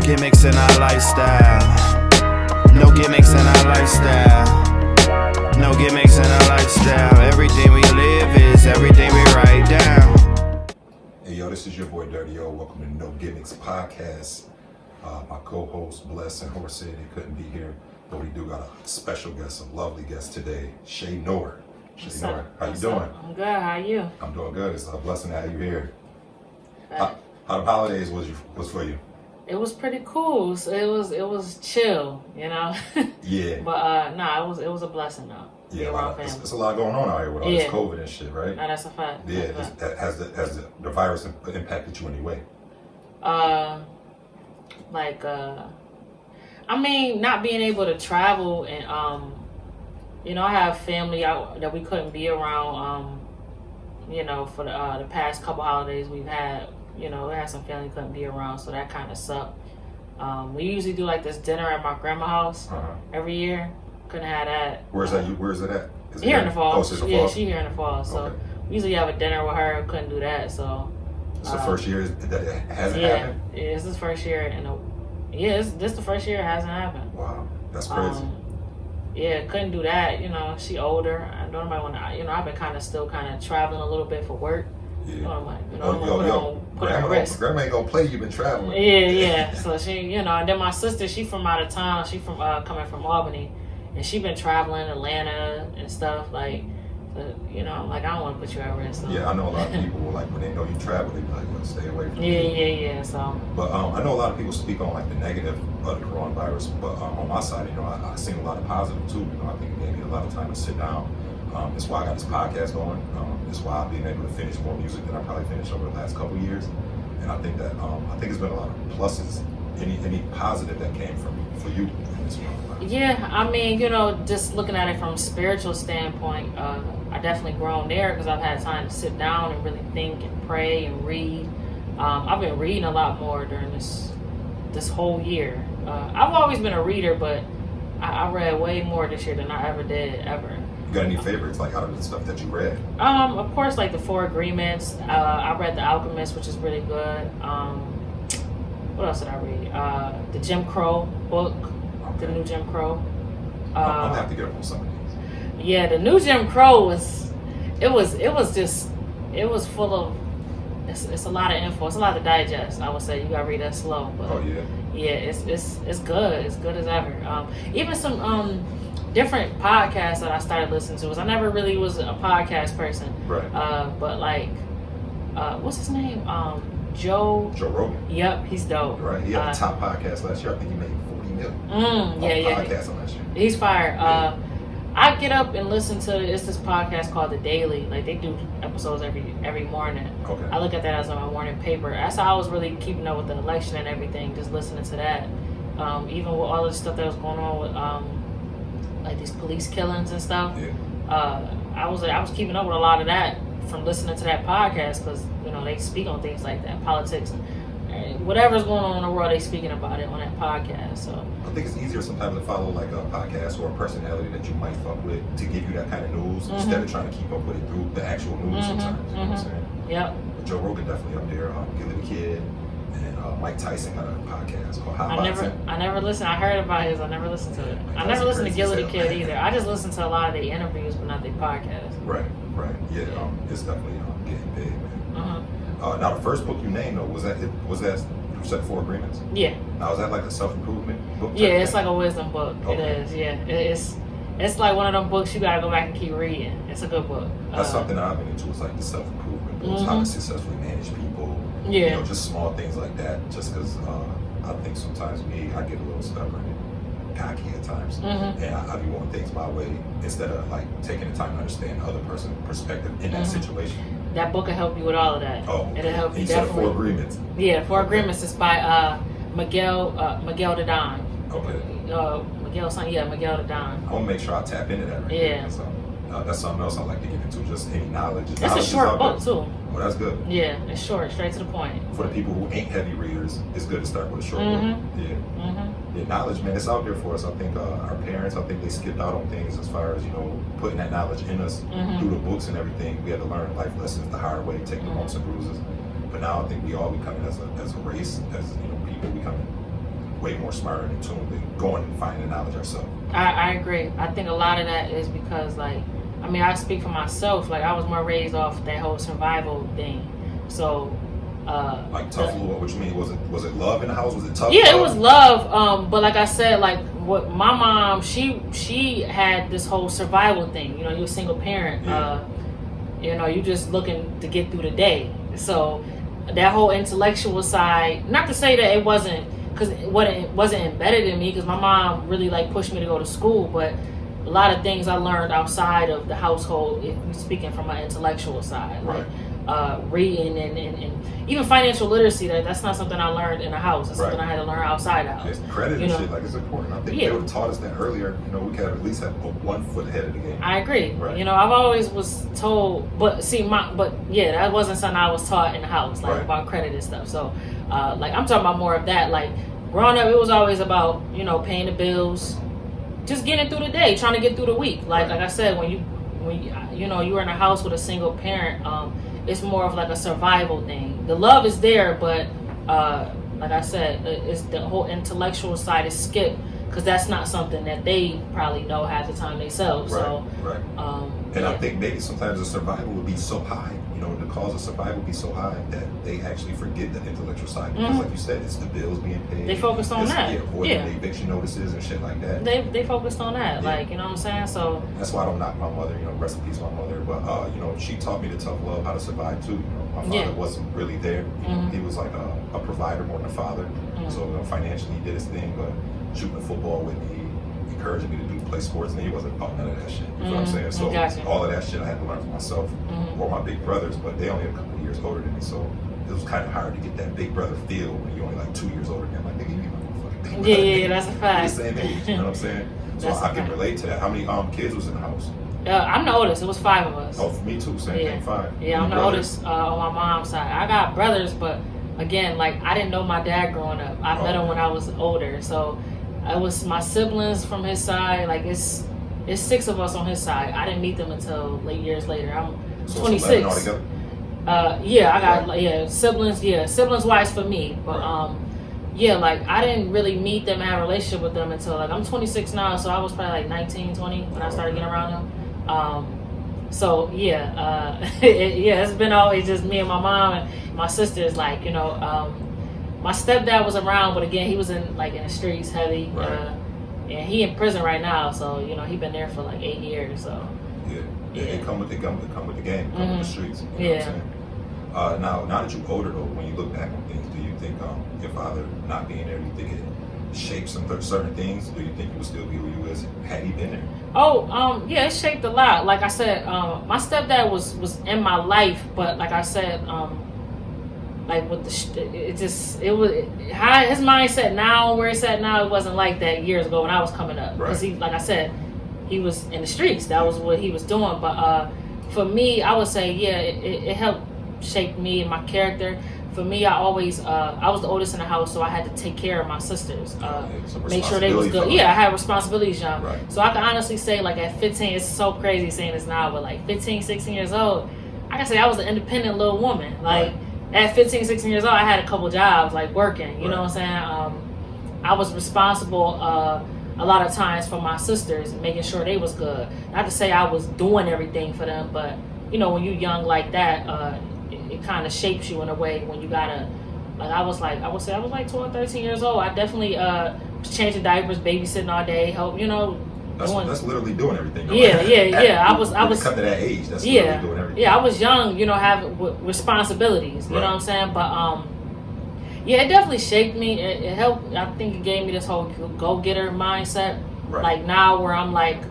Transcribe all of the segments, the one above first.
gimmicks in our lifestyle. No gimmicks in our lifestyle. No gimmicks in our lifestyle. Everything we live is everything we write down. Hey yo, this is your boy Dirty O. Welcome to No Gimmicks podcast. My co-host Bless and Horse said they couldn't be here, but we do got a special guest, a lovely guest today, Che Noir. Che Noir, how you doing? I'm good. How are you? I'm doing good. It's a blessing to have you here. How the holidays was for you? It was pretty cool. So it was chill, you know. Yeah. But it was a blessing though. Yeah, it's a lot going on out here with all this COVID and shit, right? No, that's a fact. Yeah. Has the virus impacted you in any way? I mean, not being able to travel and you know, I have family out that we couldn't be around. You know, for the past couple holidays we've had. You know, we had some family couldn't be around, so that kind of sucked. We usually do like this dinner at my grandma's house every year. Couldn't have that. Where's it at? Is it here in the fall. Oh, so yeah, she here in the fall. So we usually have a dinner with her. Couldn't do that. So it's the first year that it hasn't happened? Yeah, it's the first year. This the first year it hasn't happened. Wow, that's crazy. Yeah, couldn't do that. You know, she older. I don't nobody want to. You know, I've been still traveling a little bit for work. Yeah. Grandma ain't gonna play. You've been traveling. Yeah. So she, you know, and then my sister, she from out of town. She from coming from Albany, and she been traveling Atlanta and stuff. Like, you know, like I don't want to put you at risk. So. Yeah, I know a lot of people like when they know you travel, they be like, yo, stay away from Yeah. So. But I know a lot of people speak on like the negative of the coronavirus, but on my side, you know, I seen a lot of positive too. You know, I think it gave me a lot of time to sit down. That's why I got this podcast going. That's why I've been able to finish more music than I probably finished over the last couple of years. And I think that it's been a lot of pluses. Any positive that came for you in this one? Yeah, I mean, you know, just looking at it from a spiritual standpoint, I definitely grown there because I've had time to sit down and really think and pray and read. I've been reading a lot more during this whole year. I've always been a reader, but I read way more this year than I ever did ever. You got any favorites, like out of the stuff that you read? Of course, like the Four Agreements. I read The Alchemist, which is really good. What else did I read? The Jim Crow book, the new Jim Crow. I'm gonna have to get up on some of these. Yeah, the new Jim Crow was full of. It's a lot of info. It's a lot to digest. I would say you gotta read that slow. But yeah, it's good. It's good as ever. Even some different podcasts that I started listening to. I never really was a podcast person. Right. But like, what's his name? Joe Rogan. Yep, he's dope. Right. He had the top podcast last year. I think he made 40 million. Podcast on that shit. He's fire. I get up and listen to this podcast called The Daily. Like they do episodes every morning. Okay. I look at that as my morning paper. That's how I was really keeping up with the election and everything, just listening to that. Even with all the stuff that was going on with like these police killings and stuff. Yeah. I was keeping up with a lot of that from listening to that podcast because you know they speak on things like that, politics and whatever's going on in the world. They speaking about it on that podcast. So I think it's easier sometimes to follow like a podcast or a personality that you might fuck with to give you that kind of news instead of trying to keep up with it through the actual news sometimes. You know what I'm saying? Yep. But Joe Rogan definitely up there. Gilly the Kid and Mike Tyson got a podcast called Hot Boxing. I never listened. I heard about his. I never listened to it. I never listened to Gilly the Kid either. I just listened to a lot of their interviews, but not their podcast. Right. Yeah. It's definitely getting big, man. Now the first book you named though was that you said Four Agreements? Yeah. Now is that like a self-improvement book? Yeah, it's like a wisdom book. Okay. It is. Yeah, it's like one of them books you gotta go back and keep reading. It's a good book. That's something that I've been into. It's like the self-improvement books, how to successfully manage people. Yeah. You know, just small things like that. Just because I think sometimes I get a little stubborn and cocky at times, and I be wanting things my way instead of like taking the time to understand the other person's perspective in that situation. That book will help you with all of that. Oh, okay. It'll help you said definitely. Four Agreements. Yeah, Four Agreements is by Miguel Dadon. Okay. Miguel Dadon. I want to make sure I tap into that. Right. Yeah. So, that's something else I like to get into. Just any knowledge. It's a short book too. Well, that's good. Yeah, it's short, straight to the point. For the people who ain't heavy readers, it's good to start with a short book. Yeah. Yeah, knowledge, man, it's out there for us. I think our parents, they skipped out on things as far as, putting that knowledge in us through the books and everything. We had to learn life lessons the hard way, take the bumps and bruises. But now I think we all becoming as a race, as people becoming way more smarter and in tune than going and finding the knowledge ourselves. I agree. I think a lot of that is because, like, I mean, I speak for myself. Like, I was more raised off that whole survival thing. So, like tough love. What you mean? Was it love in the house? Was it tough? Yeah, love? it was love. But like I said, like what my mom, she had this whole survival thing. You know, you're a single parent. Yeah. You know, you just looking to get through the day. So that whole intellectual side. Not to say that it wasn't, because it wasn't embedded in me. Because my mom really like pushed me to go to school, but a lot of things I learned outside of the household. If you're speaking from an intellectual side, like reading and even financial literacy, that's not something I learned in the house. It's something I had to learn outside the house. Yeah, credit and shit, like, it's important. I think they would have taught us that earlier. You know, we could at least have 1 foot ahead of the game. I agree. Right. You know, I've always was told, but that wasn't something I was taught in the house, like about credit and stuff. So, like, I'm talking about more of that. Like, growing up, it was always about, you know, paying the bills, just getting through the day, trying to get through the week. Like I said, when you know, you were in a house with a single parent, it's more of like a survival thing. The love is there, but like I said, it's the whole intellectual side is skipped because that's not something that they probably know half the time themselves. And I think maybe sometimes the survival would be so high, you know, the cause of survival would be so high that they actually forget the intellectual side. Because like you said, it's the bills being paid. They focused on that. Yeah, avoiding the eviction notices and shit like that. They focused on that, like, you know what I'm saying? So that's why I don't knock my mother, you know, rest in peace my mother. But, you know, she taught me the tough love, how to survive too. You know, my father wasn't really there. You know, he was like a provider more than a father. So, you know, financially he did his thing, but shooting the football with me, encouraging me to play sports, and he wasn't about none of that shit. You know what I'm saying? So all of that shit I had to learn for myself, or my big brothers, but they only a couple of years older than me, so it was kind of hard to get that big brother feel when you're only like 2 years older than me. I'm like, nigga, you ain't my fucking big brother. Yeah, that's a fact. We're the same age, you know what I'm saying? So I can relate to that. How many kids was in the house? I'm the oldest. It was 5 of us. Oh, for me too. Same thing, 5. Yeah, I'm the oldest on my mom's side. I got brothers, but again, like, I didn't know my dad growing up. I met him when I was older, so it was my siblings from his side. Like, it's 6 of us on his side. I didn't meet them until years later. I'm 26. Altogether? I got siblings. Yeah, siblings wise for me, but like, I didn't really meet them and have a relationship with them until, like, I'm 26 now, so I was probably like 19, 20 when I started getting around them. It's been always just me and my mom and my sisters. Like, you know, my stepdad was around, but again, he was in the streets heavy, and he in prison right now. So, you know, he been there for like 8 years. So they come with the game, come with the streets. You know what I'm saying? Now that you're older though, when you look back on things, do you think your father not being there, do you think it shaped some certain things? Do you think you would still be who you is had he been there? It shaped a lot. Like I said, my stepdad was in my life, but like I said, like with how his mindset now, where it's at now, it wasn't like that years ago when I was coming up. Because he, like I said, he was in the streets. That was what he was doing. But for me, I would say, it helped shape me and my character. For me, I always I was the oldest in the house, so I had to take care of my sisters, make sure they was good. I had responsibilities, young. So I can honestly say, like, at 15, it's so crazy saying this now, but like 15, 16 years old, I can say I was an independent little woman. Like at 15, 16 years old, I had a couple jobs, like working. You know what I'm saying? I was responsible a lot of times for my sisters, making sure they was good. Not to say I was doing everything for them, but you know, when you're young like that, it kind of shapes you in a way when you gotta, like, I would say I was like 12, 13 years old. I definitely was changing diapers, babysitting all day, help, you know. That's literally doing everything. I was come to that age. That's literally doing everything. Yeah, I was young, you know, having responsibilities. You know what I'm saying? But it definitely shaped me. It helped. I think it gave me this whole go-getter mindset. Like now, where I'm like,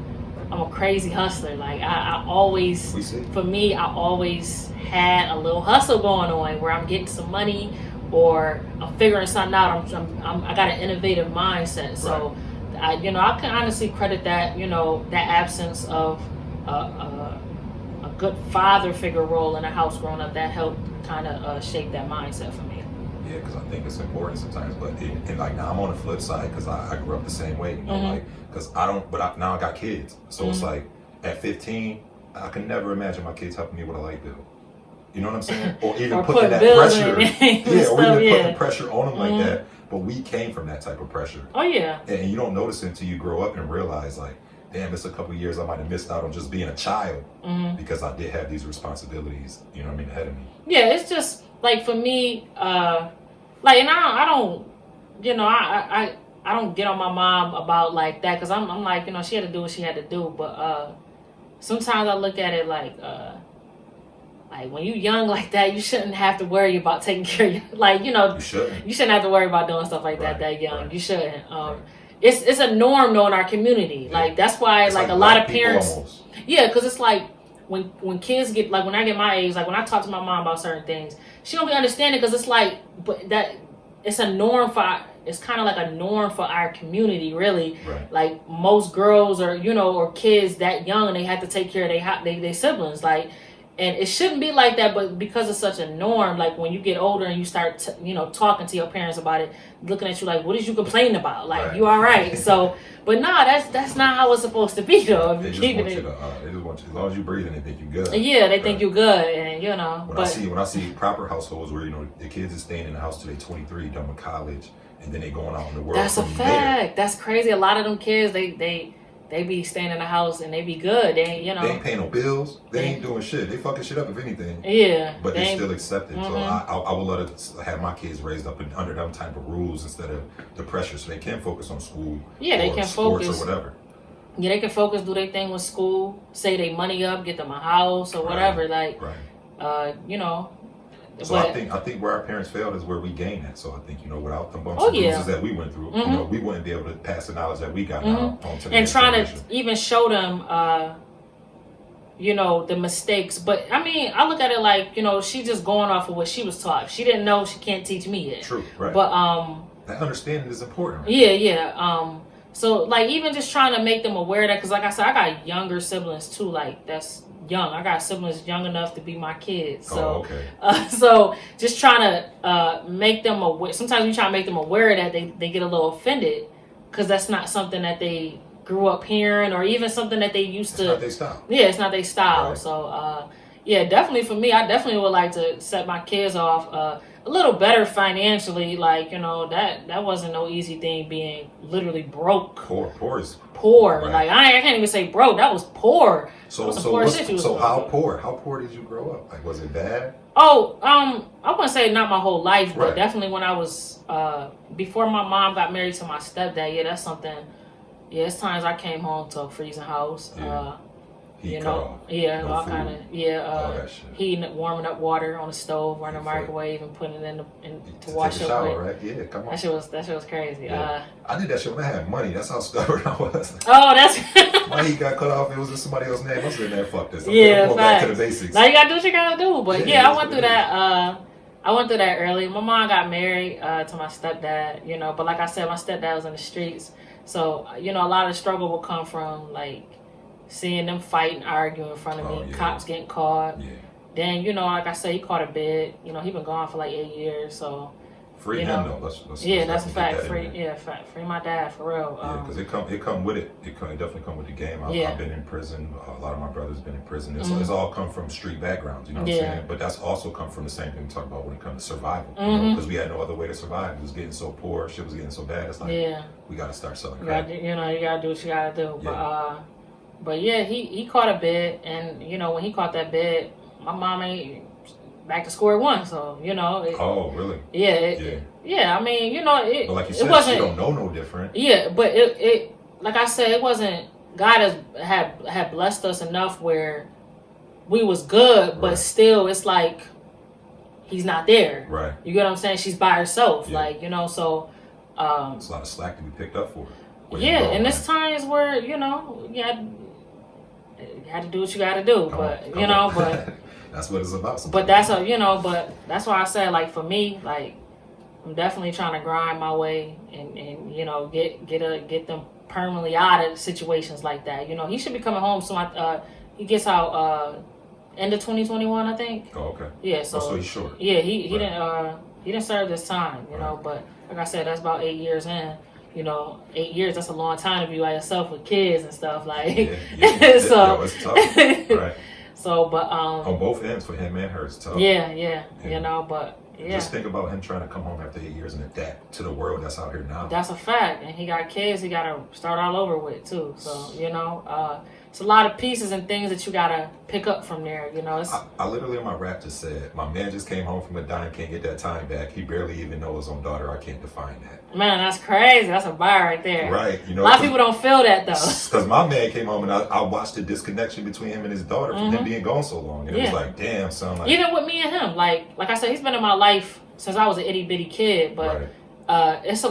I'm a crazy hustler. Like I always, for me, I always had a little hustle going on where I'm getting some money or I'm figuring something out. I got an innovative mindset. So, I can honestly credit that, you know, that absence of a good father figure role in a house growing up, that helped kind of shape that mindset for me. Yeah, because I think it's important sometimes, but like now I'm on the flip side because I grew up the same way, you know, like, because now I got kids, so it's like at 15 I can never imagine my kids helping me with a light bill. You know what I'm saying? Or even putting that pressure, putting pressure on them like that. But we came from that type of pressure. Oh yeah. And you don't notice it until you grow up and realize, like, damn, it's a couple of years I might have missed out on just being a child because I did have these responsibilities, you know what I mean, ahead of me. Yeah, it's just like for me, like, and I don't, you know, I don't get on my mom about like that because I'm like, you know, she had to do what she had to do. But sometimes I look at it like when you young like that, you shouldn't have to worry about taking care of you. Like, you know, you shouldn't have to worry about doing stuff like that young. Right. You shouldn't. It's a norm though in our community. Yeah. Like that's why it's like a lot of parents. Almost. Yeah, because it's like when kids get like when I get my age, like when I talk to my mom about certain things, she don't be understanding because it's like, but that it's a norm for. It's kind of like a norm for our community, really. Right. Like most girls or you know or kids that young, they have to take care of their siblings, like. And it shouldn't be like that, but because it's such a norm, like when you get older and you start, you know, talking to your parents about it, looking at you like, what did you complain about? Like, right. You all right? So, but nah, that's not how it's supposed to be, though. If they just want you, as long as you breathing, they think you good. Yeah, they think you good, and you know. When I see proper households where you know the kids are staying in the house till they 23, done with college, and then they going out in the world. That's a fact. That's crazy. A lot of them kids, they be staying in the house and they be good. They ain't, you know. They ain't paying no bills. They ain't doing shit. They fucking shit up if anything. Yeah. But they still accept it. So I would love to have my kids raised up under them type of rules instead of the pressure, so they can focus on school. Yeah, they can sports focus or whatever. Yeah, they can focus, do their thing with school, save their money up, get them a house or whatever. Right. Like, you know. So but, I think where our parents failed is where we gained that. So I think, you know, without the bumps and bruises that we went through, you know, we wouldn't be able to pass the knowledge that we got now on to the and trying to even show them, you know, the mistakes. But I mean, I look at it like, you know, she just going off of what she was taught. She didn't know, she can't teach me yet. True, right. But that understanding is important. Right? Yeah. So like even just trying to make them aware of that, because like I said, I got younger siblings too. Like that's young. I got siblings young enough to be my kids. So, so just trying to make them aware. Sometimes we try to make them aware that they get a little offended because that's not something that they grew up hearing or even something that they used to. It's not their style. Yeah, it's not their style. Right. So, yeah, definitely for me, I definitely would like to set my kids off a little better financially. Like, you know, that wasn't no easy thing being literally broke. Poor is poor. Right. Like I can't even say broke. That was poor. So how poor did you grow up? Like, was it bad? Oh, I wouldn't say not my whole life, but definitely when I was before my mom got married to my stepdad. Yeah, that's something. Yeah, it's times I came home to a freezing house. Yeah. You know, yeah, all kind of, heating, warming up water on the stove, running the microwave, and putting it in to wash it away. Right? Yeah, come on. That shit was crazy. Yeah. I did that shit when I had money. That's how stubborn I was. Oh, that's my heat got cut off. It was in somebody else's name. I was in there. Fuck this. I'm going back to the basics. Now you gotta do what you gotta do. But yeah, I went through that. I went through that early. My mom got married to my stepdad. You know, but like I said, my stepdad was in the streets, so you know, a lot of the struggle will come from like seeing them fighting, arguing in front of me, cops getting caught. Yeah. Then, you know, like I said, he caught a bid. You know, he been gone for like 8 years, so. Free him though. Let's that's a fact. Free my dad for real. Yeah, because it come with it. It definitely come with the game. I've been in prison. A lot of my brothers been in prison. It's all come from street backgrounds. You know what I'm saying? But that's also come from the same thing we talk about when it comes to survival. Because we had no other way to survive. It was getting so poor. Shit was getting so bad. It's like we got to start selling crack. You gotta do what you gotta do. Yeah. But yeah, he caught a bid, and you know when he caught that bid, my mom ain't back to square one. So you know. Oh really? Yeah. I mean, you know, but like you said, it wasn't. She don't know no different. Yeah, but it like I said, it wasn't. God had blessed us enough where we was good, but still, it's like he's not there. Right. You get what I'm saying? She's by herself, like you know. So. It's a lot of slack to be picked up for. And there's times where you know you had to do what you got to do, but that's what it's about. But that's that's why I said like for me, like I'm definitely trying to grind my way and you know get them permanently out of situations like that. You know, he should be coming home soon. He gets out end of 2021, I think. Oh, okay. Yeah, so he's short. Yeah, he didn't serve this time, you know, but like I said, that's about 8 years in. You know, 8 years, that's a long time to be by yourself with kids and stuff. Like, so. It's tough. Right. So, but. On both ends, for him and her, it's tough. Yeah. You know, but, Just think about him trying to come home after 8 years and adapt to the world that's out here now. That's a fact. And he got kids he got to start all over with, too. So, you know, it's a lot of pieces and things that you got to pick up from there, you know. I literally in my rap just said, my man just came home from a dime, can't get that time back. He barely even knows his own daughter. I can't define that. Man, that's crazy. That's a bar right there. Right. You know, a lot of people don't feel that, though. Because my man came home and I watched the disconnection between him and his daughter from him being gone so long. And it was like, damn, son. Like, even with me and him, like I said, he's been in my life since I was an itty bitty kid, but it's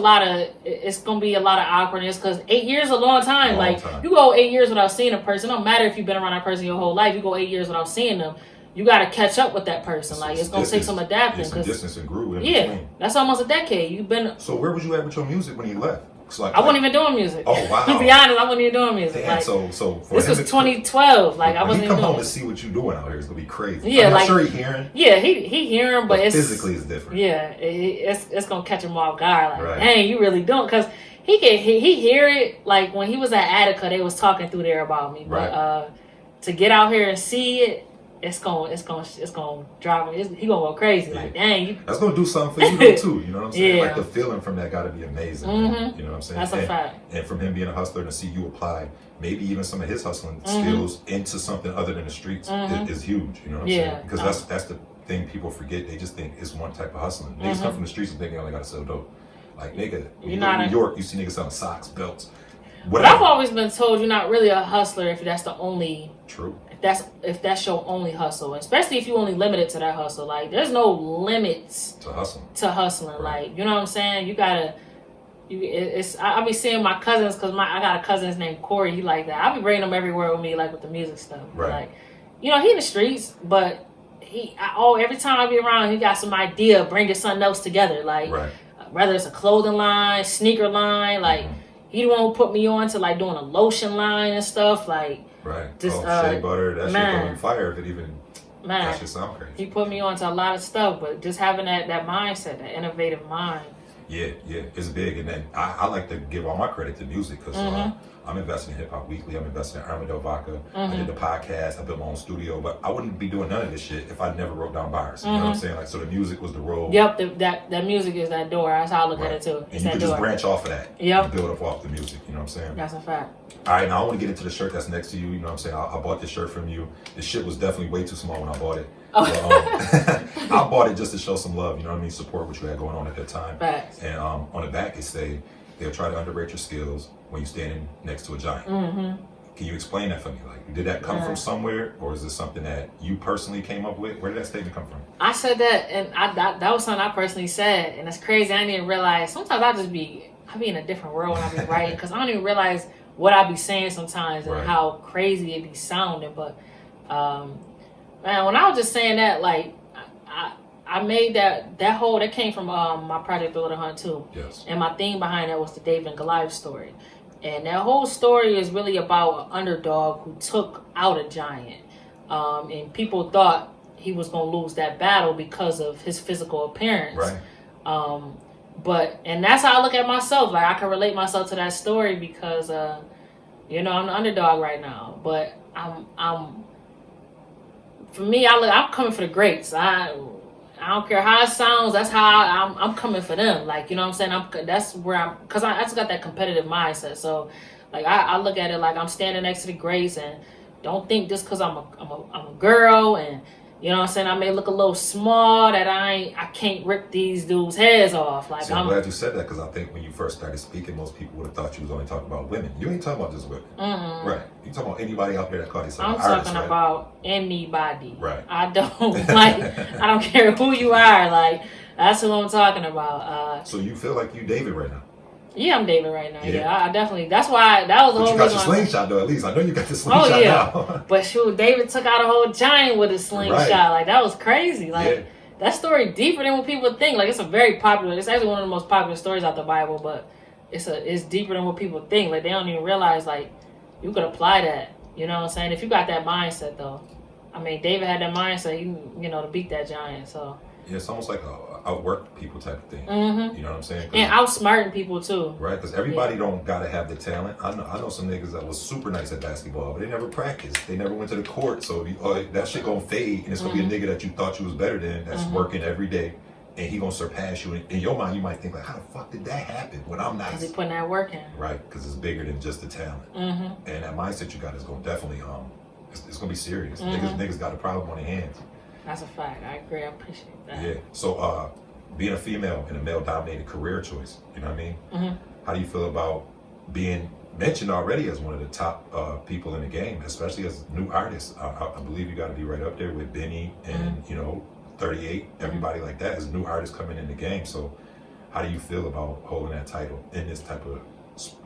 gonna be a lot of awkwardness because 8 years is a long time. You go 8 years without seeing a person. No matter if you've been around that person your whole life, you go 8 years without seeing them. You got to catch up with that person. It's gonna take some adapting. Some distance and groove in between. That's almost a decade. You've been. So where was you at with your music when you left? I wasn't even doing music. Oh wow! To be honest, I wasn't even doing music. Damn, so for this was 2012. I wasn't even doing. Come home and see what you doing out here. It's gonna be crazy. Yeah, I'm sure he hearing. Yeah, he hearing, but it's physically it's different. Yeah, it's gonna catch him off guard. Dang, you really doing? Because he hear it. Like when he was at Attica, they was talking through there about me. But to get out here and see it. It's gonna drive him. He gonna go crazy. Yeah. Like, dang, that's gonna do something for you though too. You know what I'm saying? Like the feeling from that got to be amazing. You know what I'm saying? That's a fact. And from him being a hustler to see you apply maybe even some of his hustling skills into something other than the streets is huge. You know what I'm saying? Because that's the thing people forget. They just think it's one type of hustling. Niggas come from the streets and think they only gotta sell dope. Like nigga, you go to New York, you see niggas selling socks, belts. Whatever. But I've always been told you're not really a hustler if that's the only. True. If that's your only hustle, especially if you only limit it to that hustle. Like, there's no limits to hustling. Right. Like, you know what I'm saying? You gotta. I be seeing my cousins because I got a cousin named Corey. He like that. I be bringing him everywhere with me, like with the music stuff. Right. Like, you know, he in the streets, but every time I be around, he got some idea bringing something else together. Like, whether it's a clothing line, sneaker line, like. He won't put me on to like doing a lotion line and stuff like. Just shea butter, that shit going fire if it even. That shit sound crazy. He put me on to a lot of stuff, but just having that mindset, that innovative mind. Yeah, it's big, and then I like to give all my credit to music because I'm investing in Hip Hop Weekly, I'm investing in Armadillo Vodka, I did the podcast, I built my own studio, but I wouldn't be doing none of this shit if I never wrote down bars. You know what I'm saying? Like, so the music was the role. Yep, that music is that door. That's how I look at it too. It's and you can just branch off of that. Yep. And build up off the music. You know what I'm saying? That's a fact. All right, now I want to get into the shirt that's next to you. You know what I'm saying? I bought this shirt from you. The shit was definitely way too small when I bought it. Oh. But, I bought it just to show some love. You know what I mean? Support what you had going on at that time. Facts. And on the back it say they'll try to underrate your skills when you're standing next to a giant. Can you explain that for me? Like, did that come from somewhere, or is this something that you personally came up with? Where did that statement come from? I said that, and that was something I personally said, and it's crazy. I didn't realize. Sometimes I be in a different world when I be writing because I don't even realize what I be saying sometimes and how crazy it be sounding. But man, when I was just saying that, like I made that came from my project Thrill of the Hunt too. Yes. And my theme behind that was the David and Goliath story. And that whole story is really about an underdog who took out a giant. And people thought he was going to lose that battle because of his physical appearance. Right. And that's how I look at myself. Like, I can relate myself to that story because, I'm the underdog right now. But for me, I'm coming for the greats. I don't care how it sounds. That's how I'm coming for them. Like, you know what I'm saying? That's where because I just got that competitive mindset. So, like, I look at it like I'm standing next to the greats, and don't think just because I'm a girl and you know what I'm saying, I may look a little small that I can't rip these dudes' heads off. Like, I'm glad you said that because I think when you first started speaking, most people would have thought you was only talking about women. You ain't talking about just women, right? You talking about anybody out there that called yourself an artist, talking about anybody, right? I don't I don't care who you are. Like, that's who I'm talking about. So you feel like you David right now? Yeah, I'm David right now. Yeah, I definitely. That's why that was the whole reason. You got your slingshot though. At least I know you got the slingshot now. But shoot, David took out a whole giant with his slingshot. Like, that was crazy. Like, that story deeper than what people think. Like, it's actually one of the most popular stories out the Bible. But it's deeper than what people think. Like, they don't even realize like you could apply that. You know what I'm saying? If you got that mindset though. I mean, David had that mindset. You know, to beat that giant. So. Yeah, it's almost like a outwork people type of thing. You know what I'm saying? And outsmarting people too. Right, because everybody don't gotta have the talent. I know some niggas that was super nice at basketball, but they never practiced. They never went to the court. So that shit gonna fade, and it's gonna be a nigga that you thought you was better than that's working every day and he gonna surpass you. In your mind, you might think like, how the fuck did that happen when I'm not? Because he putting that work in. Right, because it's bigger than just the talent. And that mindset you got is gonna definitely it's gonna be serious. Niggas got a problem on their hands. That's a fact. I agree. I appreciate that. Yeah. So being a female in a male-dominated career choice, you know what I mean? How do you feel about being mentioned already as one of the top people in the game, especially as new artists? I believe you got to be right up there with Benny and 38, everybody like that as new artists coming in the game. So how do you feel about holding that title in this type of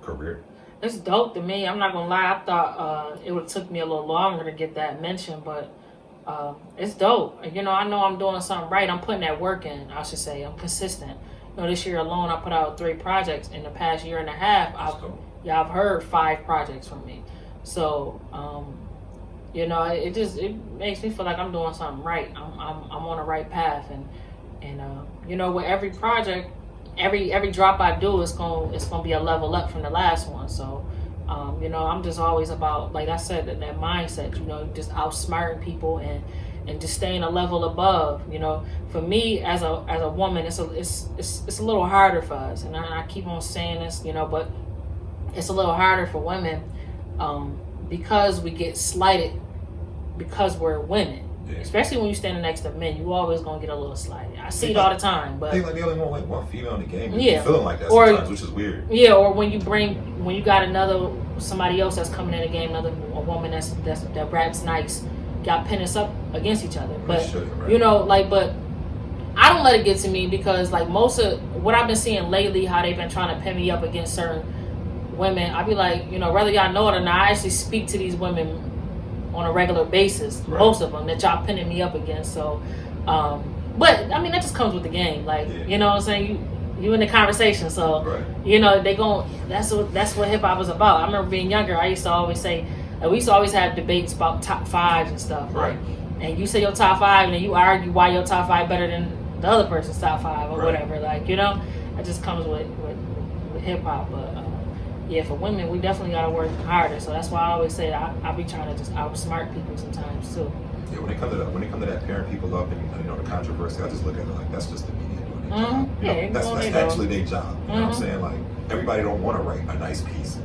career? It's dope to me. I'm not gonna lie. I thought it would have took me a little longer to get that mention, but it's dope. I know I'm doing something right. I'm putting that work in. I should say I'm consistent. This year alone, I put out 3 projects. In the past year and a half, I've heard 5 projects from me. So, it makes me feel like I'm doing something right. I'm on the right path, and with every project, every drop I do, it's gonna be a level up from the last one. So, I'm just always about, like I said, that mindset. Just outsmarting people and just staying a level above. For me as a woman, it's a little harder for us, and I keep on saying this, but it's a little harder for women because we get slighted because we're women. Yeah. Especially when you're standing next to men, you always gonna get a little slighted. I see it all the time. But I think like they only want like one female in the game. Yeah, feeling like that sometimes, which is weird. Yeah, or when you got somebody else that's coming in the game, a woman that raps nice, got pinning us up against each other. But but I don't let it get to me because like most of what I've been seeing lately, how they've been trying to pin me up against certain women, I be like, whether y'all know it or not, I actually speak to these women on a regular basis, right. Most of them that y'all pinning me up against. So, but I mean that just comes with the game, like you know what I'm saying. You in the conversation, so right. They gon' that's what hip hop is about. I remember being younger, I used to always say, we used to always have debates about top 5s and stuff, right? And you say your top 5, and then you argue why your top 5 better than the other person's top 5 or whatever. Like that just comes with hip hop, but. Yeah, for women, we definitely gotta work harder. So that's why I always say I be trying to just outsmart people sometimes too. Yeah, when it comes to that pairing people up and the controversy, I just look at it like that's just the media doing their job. That's actually their job. You know what I'm saying? Like everybody don't want to write a nice piece.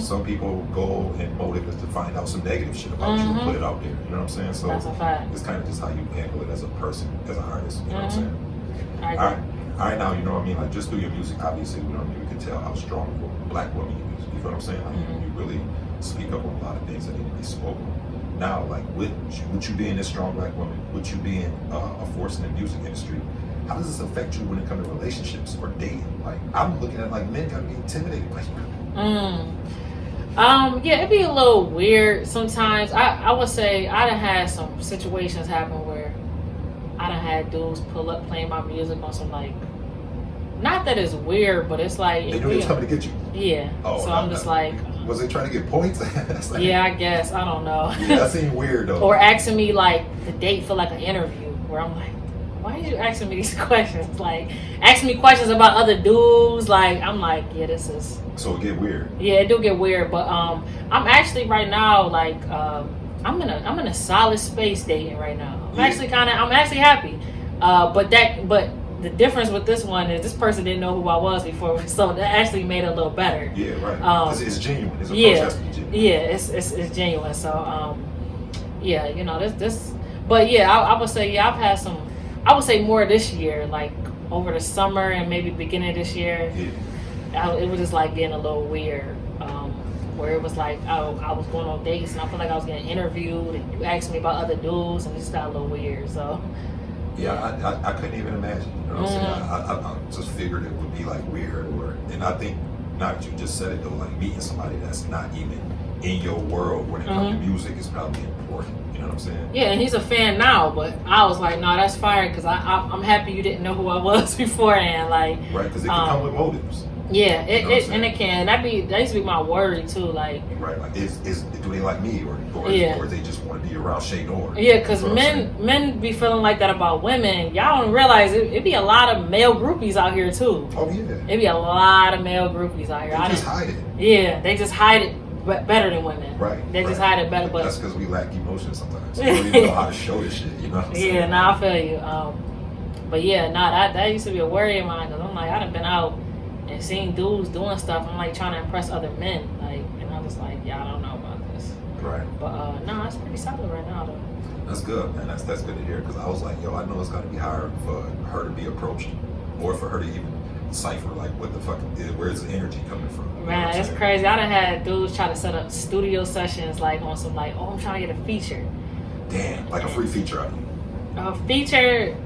Some people go and motive is to find out some negative shit about you and put it out there. You know what I'm saying? So that's a fact. It's kind of just how you handle it as a person, as an artist. You know what I'm saying? I agree. All right, now, you know what I mean? Like, just through your music, obviously, we can tell how strong a black woman you is. You know what I'm saying? Like, you really speak up on a lot of things that need to be spoken. Now, like, with you being this strong black woman, with you being a force in the music industry, how does this affect you when it comes to relationships or dating? Like, I'm looking at, like, men gotta be intimidated by you. Yeah, it'd be a little weird sometimes. I would say I done had some situations happen where I done had dudes pull up playing my music on some like, not that it's weird, but it's like they knew they was coming to get you. Yeah. Oh, so I'm just like, was they trying to get points? Like, yeah, I guess I don't know. Yeah, that seemed weird though. Or asking me like the date for like an interview, where I'm like, why are you asking me these questions? Like asking me questions about other dudes. Like I'm like, yeah, this is. So it get weird. Yeah, it do get weird, but I'm actually right now like I'm in a solid space dating right now. I'm actually happy. But the difference with this one is this person didn't know who I was before, so that actually made it a little better. Yeah, right. Because it's genuine. It's has to be genuine. Yeah, it's genuine. So yeah, this. But yeah, I would say I've had some. I would say more this year, like over the summer and maybe beginning of this year. Yeah. It was just like getting a little weird. Where it was like I was going on dates and I felt like I was getting interviewed and you asked me about other dudes and it just got a little weird. So yeah, I couldn't even imagine. You know what I'm saying? I just figured it would be like weird, and I think now that you just said it though, like meeting somebody that's not even in your world when it comes to music is probably important. You know what I'm saying? Yeah, and he's a fan now, but I was like, no, that's fire because I'm happy you didn't know who I was beforehand. Like right, because it can come with motives. Yeah, it can. That used to be my worry too. Like right, like do they like me or they just want to be around Che Noir? Yeah, because men be feeling like that about women. Y'all don't realize it be a lot of male groupies out here too. Oh yeah, it be a lot of male groupies out here. They just hide it. Yeah, they just hide it better than women. Right, they just hide it better. But that's because we lack emotion sometimes. We don't even know how to show this shit. You know? What I'm saying? Yeah, I feel you. But yeah, that used to be a worry of mine, because I'm like, I done been out and seen dudes doing stuff. I'm like trying to impress other men, like, and I was like, yeah, I don't know about this. Right. But no, it's pretty solid right now though. That's good, man. That's good to hear, because I was like, yo, I know it's got to be hard for her to be approached, or for her to even cipher like what the fuck is, where's the energy coming from. Man, it's crazy. I done had dudes try to set up studio sessions like on some like, oh, I'm trying to get a feature. Damn, like a free feature out here. A feature,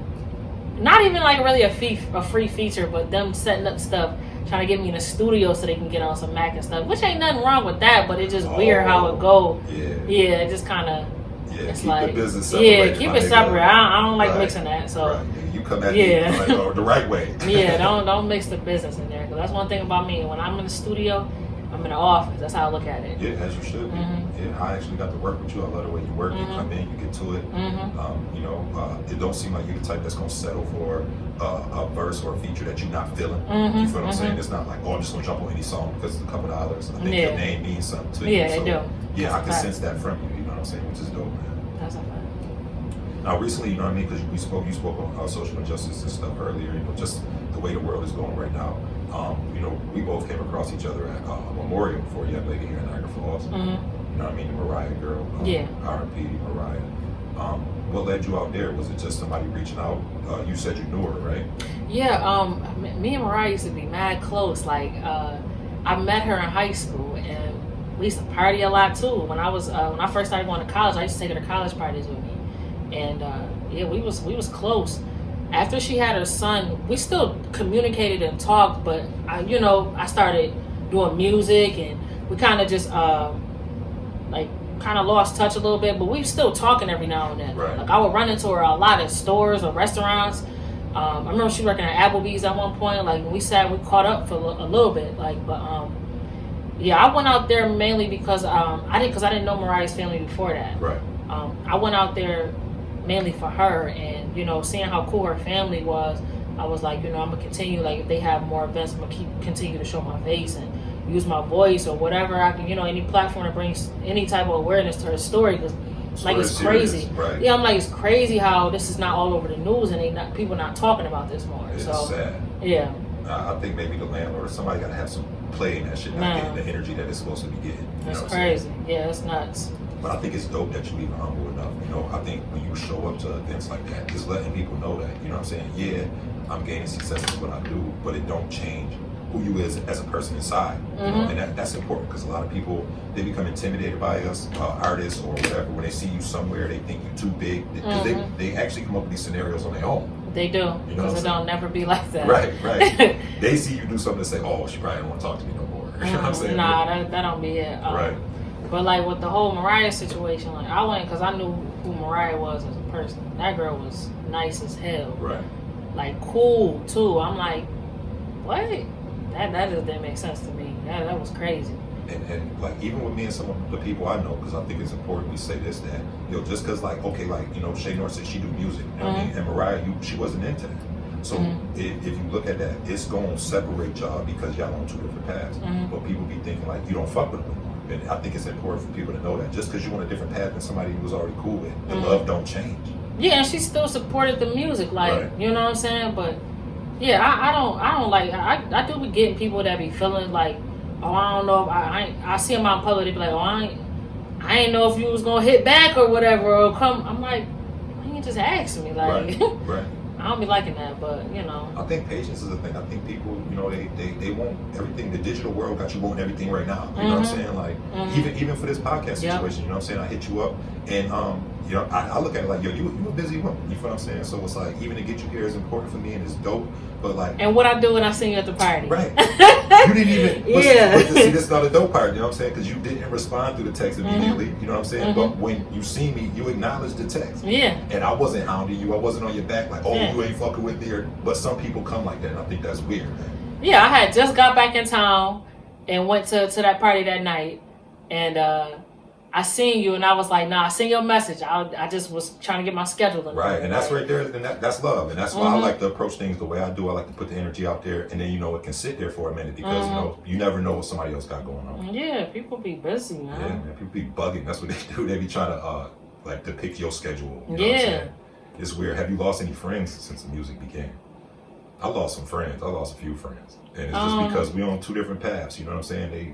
not even like really a free feature, but them setting up stuff, trying to get me in a studio so they can get on some Mac and stuff, which ain't nothing wrong with that, but it's just weird how it go. Yeah, it just kind of. Yeah, it's keep like, the business separate. Yeah, keep it separate. I don't like mixing that. So right. You come at me like, the right way. Yeah, don't mix the business in there, because that's one thing about me. When I'm in the studio, I'm in the office. That's how I look at it. Yeah, as you should be. Yeah, I actually got to work with you. I love the way you work. You come in, you get to it. You know, it don't seem like you're the type that's gonna settle for a verse or a feature that you're not feeling. You feel what I'm saying? It's not like, oh, I'm just gonna jump on any song because it's a couple dollars. I think your name means something to you. Yeah, it do. Yeah, I can sense that from you. You know what I'm saying? Which is dope, man. That's a fact. Now, recently, you know what I mean, because you spoke on social injustice and stuff earlier. You know, just the way the world is going right now. You know, we both came across each other at a memorial for a young lady here in Niagara Falls. You know what I mean, the Mariah girl. R.I.P. Mariah. What led you out there? Was it just somebody reaching out? You said you knew her, right? Yeah. Me and Mariah used to be mad close. Like, I met her in high school, and we used to party a lot too. When I first started going to college, I used to take her to college parties with me. And yeah, we was close. After she had her son, we still communicated and talked, but I started doing music, and we kind of just kind of lost touch a little bit, but we still talking every now and then. Right. Like, I would run into her a lot at stores or restaurants. I remember she working at Applebee's at one point. Like, we caught up for a little bit. Like, but yeah, I went out there mainly because I didn't know Mariah's family before that. Right. I went out there mainly for her, and seeing how cool her family was, I was like, I'm gonna continue. Like, if they have more events, I'm gonna continue to show my face and use my voice or whatever I can, any platform that brings any type of awareness to her story, because like, it's crazy. Right. Yeah, I'm like, it's crazy how this is not all over the news, and people not talking about this more. It's so sad. Yeah. I think maybe the landlord or somebody got to have some play in that shit, not getting the energy that it's supposed to be getting. It's crazy. Yeah, it's nuts. But I think it's dope that you're even humble enough. I think when you show up to events like that, just letting people know that, you know what I'm saying? Yeah, I'm gaining success in what I do, but it don't change who you is as a person inside. And that's important, because a lot of people, they become intimidated by us, artists or whatever. When they see you somewhere, they think you're too big, because they actually come up with these scenarios on their own. They do, because it don't never be like that. Right. They see you do something and say, oh, she probably don't want to talk to me no more. You know what I'm saying? Nah, that don't be it. Right. But like with the whole Mariah situation, like, I went because I knew who Mariah was as a person. That girl was nice as hell. Right. Like, cool too. I'm like, what? That just didn't make sense to me. That was crazy. And like, even with me and some of the people I know, because I think it's important we say this, that just because like, okay, like, Che Noir said she do music, you know what I mean? And Mariah, she wasn't into that. So if you look at that, it's gonna separate y'all because y'all on two different paths. But people be thinking like, you don't fuck with them. And I think it's important for people to know that just because you're on a different path than somebody who was already cool with, the love don't change. Yeah, and she still supported the music, like, you know what I'm saying? But yeah, I don't like, I do be getting people that be feeling like, oh, I don't know if I see them out in public, they be like, oh, I ain't know if you was gonna hit back or whatever, or come. I'm like, why you just ask me? Like, right. I don't be liking that, but I think patience is a thing. I think people, they want everything. The digital world got you wanting everything right now. You know what I'm saying? Like, even for this podcast situation, you know what I'm saying? I hit you up, and I look at it like, yo, you a busy woman. You feel what I'm saying? So it's like, even to get you here is important for me, and it's dope. But like, and what I do when I see you at the party, right? You didn't even. But see, this is not a dope part. You know what I'm saying? Because you didn't respond through the text immediately. You know what I'm saying? But when you see me, you acknowledge the text. Yeah. And I wasn't hounding you. I wasn't on your back like, oh, you ain't fucking with me. But some people come like that, and I think that's weird, man. Yeah, I had just got back in town and went to that party that night, and I seen you, and I was like, nah, I seen your message. I just was trying to get my schedule in. Right, and that's right there, and that's love. And that's why I like to approach things the way I do. I like to put the energy out there, and then, it can sit there for a minute, because, you never know what somebody else got going on. Yeah, people be busy, man. Yeah, man, people be bugging. That's what they do. They be trying to, to pick your schedule. You know yeah. It's weird. Have you lost any friends since the music began? I lost some friends. I lost a few friends, and it's just because we're on two different paths. You know what I'm saying?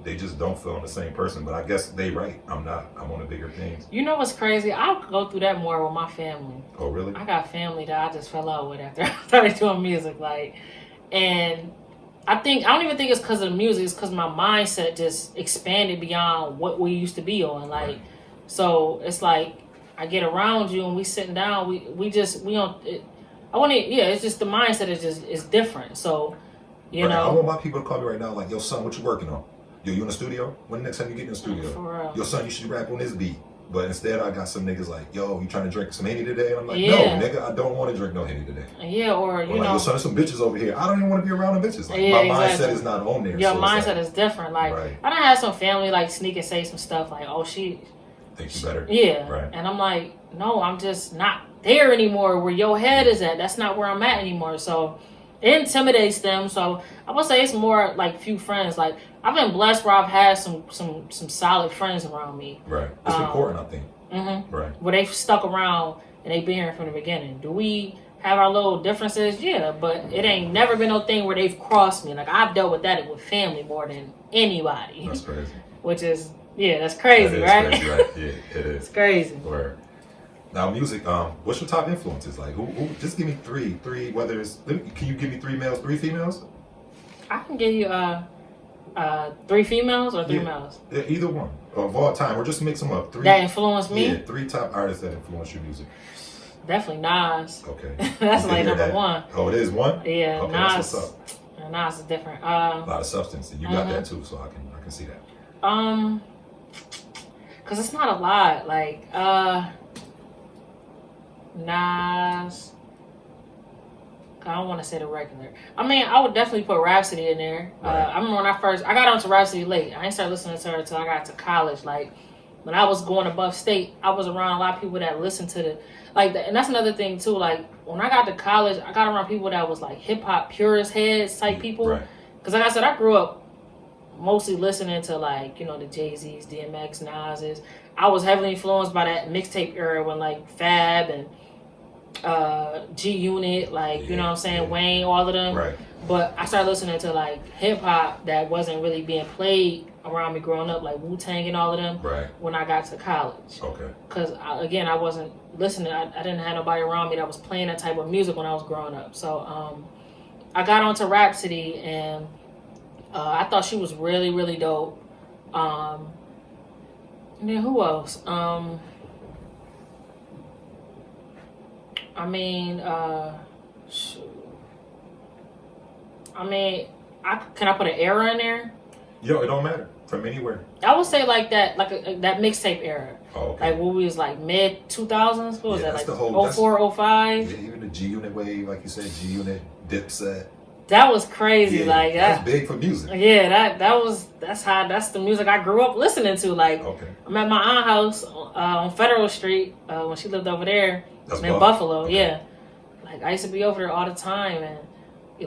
They just don't feel I'm the same person. But I guess they right. I'm not. I'm on the bigger things. You know what's crazy? I'll go through that more with my family. Oh, really? I got family that I just fell out with after I started doing music. Like, and I don't even think it's because of the music. It's because my mindset just expanded beyond what we used to be on. Like, Right. so it's like I get around you and we sitting down. We don't. It's just the mindset is different. So, you know. I want my people to call me right now. Like, yo, son, what you working on? Yo, you in the studio? When the next time you get in the studio? For real. Yo, son, you should rap on this beat. But instead, I got some niggas like, yo, you trying to drink some Henny today? And I'm like, Yeah. no, nigga, I don't want to drink no Henny today. Yeah, or Or like, yo, son, there's some bitches over here. I don't even want to be around the bitches. Like, my mindset is not on there. Your so it's mindset like, is different. Like, Right. I done had some family like sneak and say some stuff like, "Oh, she think you better. Yeah. Right. And I'm like, no, I'm just not there anymore where your head is at. That's not where I'm at anymore. So it intimidates them. So I would say it's more like few friends. Like I've been blessed where I've had some solid friends around me. Right. It's important, I think. Mm-hmm. Right. Where they've stuck around and they've been here from the beginning. Do we have our little differences? Yeah, but it ain't never been no thing where they've crossed me. Like I've dealt with that with family more than anybody. That's crazy. Which is, that's crazy, that right? Crazy, right? Yeah, it is. It's crazy. Word. Now, music. What's your top influences? Like, who? Just give me three. Whether it's, can you give me 3 males, 3 females? I can give you 3 females or 3 males. Yeah, either one of all time, or just mix them up. 3 that influenced me. Yeah, 3 top artists that influence your music. Definitely Nas. Okay, That's like number that. 1. Oh, it is 1. Yeah, Okay, Nas. that's what's up. Nas is different. A lot of substance, and you got that too, so I can see that. Cause it's not a lot. Like Nas. I don't want to say the regular. I mean, I would definitely put Rhapsody in there. Right. I remember when I got onto Rhapsody late. I didn't start listening to her until I got to college. Like when I was going above state, I was around a lot of people that listened to the and that's another thing too. Like when I got to college, I got around people that was like hip hop purist heads type people. Right. Cause like I said, I grew up mostly listening to like the Jay-Z's, DMX, Nas's. I was heavily influenced by that mixtape era when like Fab and G Unit, like you know what I'm saying, Wayne, all of them. Right. But I started listening to like hip hop that wasn't really being played around me growing up, like Wu-Tang and all of them. Right. When I got to college. Okay. Because again, I wasn't listening. I didn't have nobody around me that was playing that type of music when I was growing up. So I got onto Rhapsody and I thought she was really, really dope. And then who else? Can I put an era in there? Yo, it don't matter. From anywhere. I would say like that, that mixtape era. Oh, okay. Like what we was like mid 2000s. What was that? That's Like the whole, 04, 05? Yeah, even the G Unit wave, like you said, G Unit, Dipset. That was crazy. Yeah, like that's big for music. Yeah, that's the music I grew up listening to. Like Okay. I'm at my aunt's house on Federal Street when she lived over there That's in Buffalo. Buffalo. Okay. Yeah, like I used to be over there all the time, and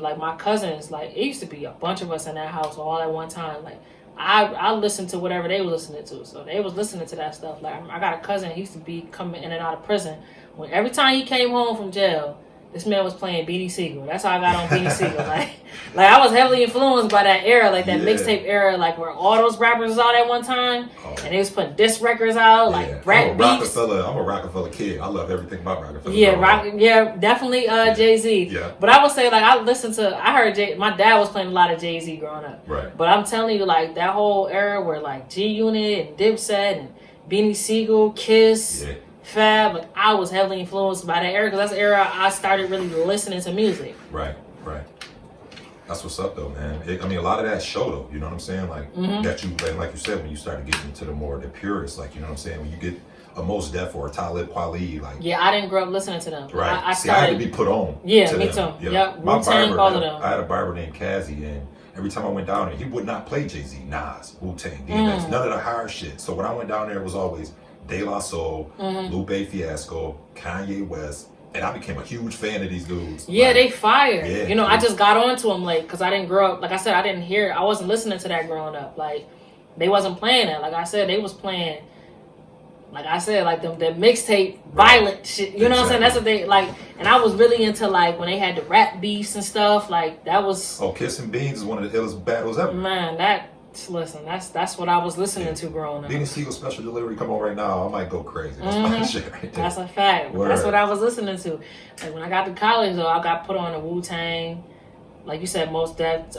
like my cousins, like it used to be a bunch of us in that house all at one time. Like I listened to whatever they were listening to, so they was listening to that stuff. Like I got a cousin, he used to be coming in and out of prison. When every time he came home from jail, this man was playing Beanie Siegel. That's how I got on Beanie Siegel. Like I was heavily influenced by that era, like that mixtape era, like where all those rappers was out at one time, and they was putting diss records out, like rap beats. I'm a Rockefeller kid. I love everything about Rockefeller. Yeah, definitely Jay-Z. Yeah. But I would say like I heard my dad was playing a lot of Jay-Z growing up. Right. But I'm telling you, like that whole era where like G Unit and Dipset and Beanie Siegel, Kiss. Yeah. Fab, like I was heavily influenced by that era because that's the era I started really listening to music. Right. That's what's up though, man. A lot of that show though, you know what I'm saying? Like that you, like you said, when you started getting into the purists, like you know what I'm saying, when you get a Mos Def or a Talib Kweli, like I didn't grow up listening to them. Right. I See, I had to be put on. Yeah, to me them. too. Yeah, Wu-Tang, all of them. I had a barber named Kazi, and every time I went down there, he would not play Jay-Z, Nas, Wu-Tang, DMX, none of the hard shit. So when I went down there, it was always De La Soul, Lupe Fiasco, Kanye West, and I became a huge fan of these dudes. Yeah, they fire. Yeah, I just got onto them late because I didn't grow up. Like I said, I wasn't listening to that growing up. Like they wasn't playing that. Like I said, they was playing like I said, like the mixtape violent shit. You know what I'm saying? That's the thing. Like, and I was really into like when they had the rap beefs and stuff. Like that was. Oh, Kissing Beans is one of the illest battles ever. Man, that's what I was listening to growing up. Beanie Siegel special delivery come on right now. I might go crazy. That's my shit right there. That's a fact. Word. That's what I was listening to. Like when I got to college though, I got put on the Wu-Tang. Like you said, most that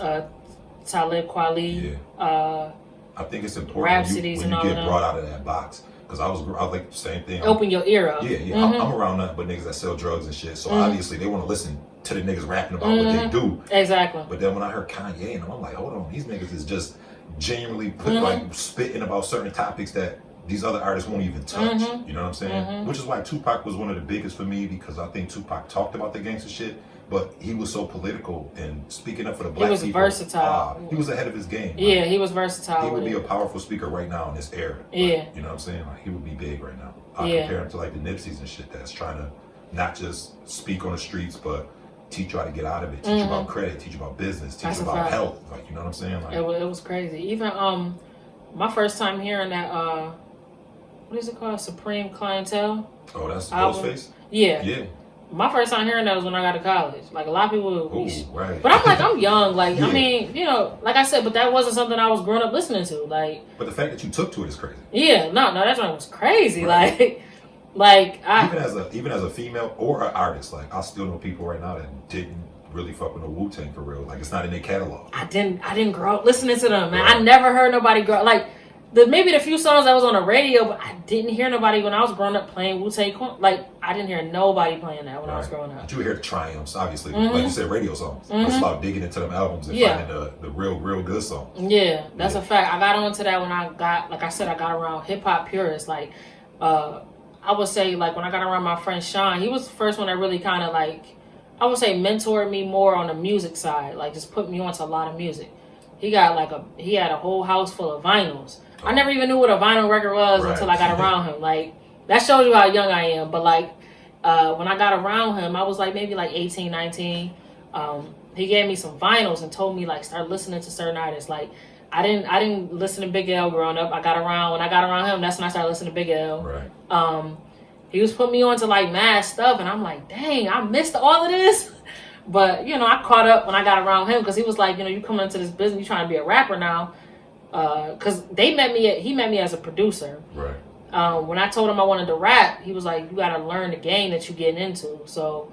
Talib Kweli. Yeah. I think it's important when you get brought out of that box. Because I was like the same thing. Open your ear up. Yeah. I'm around nothing but niggas that sell drugs and shit. So obviously they want to listen to the niggas rapping about what they do. Exactly. But then when I heard Kanye, and I'm like, hold on, these niggas is just genuinely like spitting about certain topics that these other artists won't even touch. You know what I'm saying? Which is why Tupac was one of the biggest for me, because I think Tupac talked about the gangster shit, but he was so political and speaking up for the black people. He was versatile. He was ahead of his game. Yeah, he was versatile. He would be a powerful speaker right now in this era. Yeah. You know what I'm saying? Like, he would be big right now. I compare him to like the Nipseys and shit that's trying to not just speak on the streets, but teach you how to get out of it, teach you about credit, teach you about business, teach you about health. Like, you know what I'm saying? Like, it was crazy. Even my first time hearing that what is it called? Supreme Clientele. Oh, that's Ghostface? Yeah. Yeah. My first time hearing that was when I got to college. Like a lot of people, right. But I'm like, I'm young. Like, I mean, you know, like I said, but that wasn't something I was growing up listening to. Like, but the fact that you took to it is crazy. Yeah, no, that one was crazy. Right. Even as a female or an artist, like I still know people right now that didn't really fuck with no Wu-Tang for real. Like it's not in their catalog. I didn't grow up listening to them, man. Right. I never heard nobody grow like. Maybe the few songs that was on the radio, but I didn't hear nobody when I was growing up playing Wu-Tang. Like, I didn't hear nobody playing that when I was growing up. But you hear the triumphs, obviously. Like you said, radio songs. It's about digging into them albums and finding the real good songs. Yeah, that's a fact. I got onto that when I got, like I said, I got around hip-hop purists. Like, I would say, like, when I got around my friend Sean, he was the first one that really kind of, like, I would say mentored me more on the music side. Like, just put me onto a lot of music. He had a whole house full of vinyls. I never even knew what a vinyl record was until I got around him. Like, that shows you how young I am. But, like, when I got around him, I was, like, maybe, like, 18, 19. He gave me some vinyls and told me, like, start listening to certain artists. Like, I didn't listen to Big L growing up. When I got around him, that's when I started listening to Big L. Right. He was putting me on to, like, mad stuff. And I'm like, dang, I missed all of this. But, you know, I caught up when I got around him because he was like, you know, you coming into this business, you trying to be a rapper now. Because he met me as a producer. Right. When I told him I wanted to rap, he was like, you got to learn the game that you're getting into. So,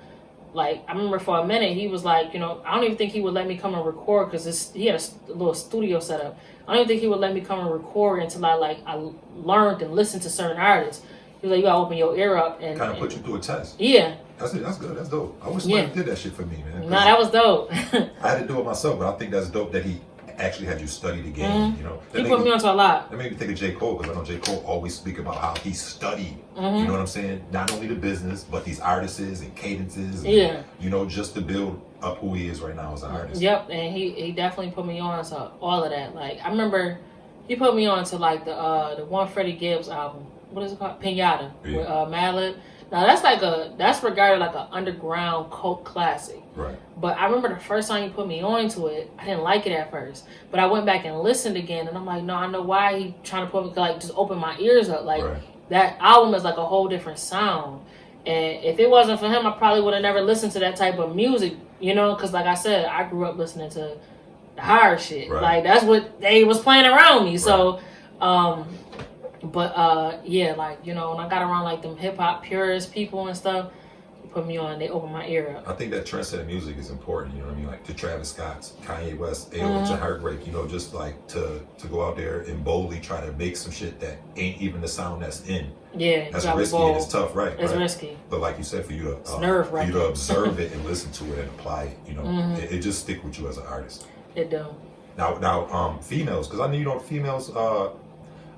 like, I remember for a minute, he was like, you know, I don't even think he would let me come and record because he had a little studio set up. I don't even think he would let me come and record until I learned and listened to certain artists. He was like, you got to open your ear up. And kind of put you through a test. Yeah. That's good. That's dope. I wish somebody did that shit for me, man. Nah, that was dope. I had to do it myself, but I think that's dope that he actually had you study the game, you know. He put me onto a lot. That made me think of J. Cole, because I know J. Cole always speak about how he studied, you know what I'm saying? Not only the business, but these artists and cadences, and, you know, just to build up who he is right now as an artist. Yep, and he definitely put me on to all of that. Like, I remember he put me on to, like, the one Freddie Gibbs album. What is it called? Pinata, with Madlib. Now, that's regarded like an underground cult classic. Right. But I remember the first time he put me on to it, I didn't like it at first. But I went back and listened again, and I'm like, no, I know why he trying to put me, like, just open my ears up. Like, that album is like a whole different sound. And if it wasn't for him, I probably would have never listened to that type of music, you know? Because, like I said, I grew up listening to the hard shit. Right. Like, that's what they was playing around me. Right. So, yeah, like, you know, when I got around, like, them hip-hop purist people and stuff, they put me on, they opened my ear up. I think that trendsetter music is important, you know what I mean? Like, to Travis Scott, Kanye West, A.O. to Heartbreak, you know, just, like, to go out there and boldly try to make some shit that ain't even the sound that's in. Yeah. That's risky and it's tough, right? It's risky. But like you said, for you to, for you to observe it and listen to it and apply it, you know, it just stick with you as an artist. It do. Now, females, because I know, you know, females,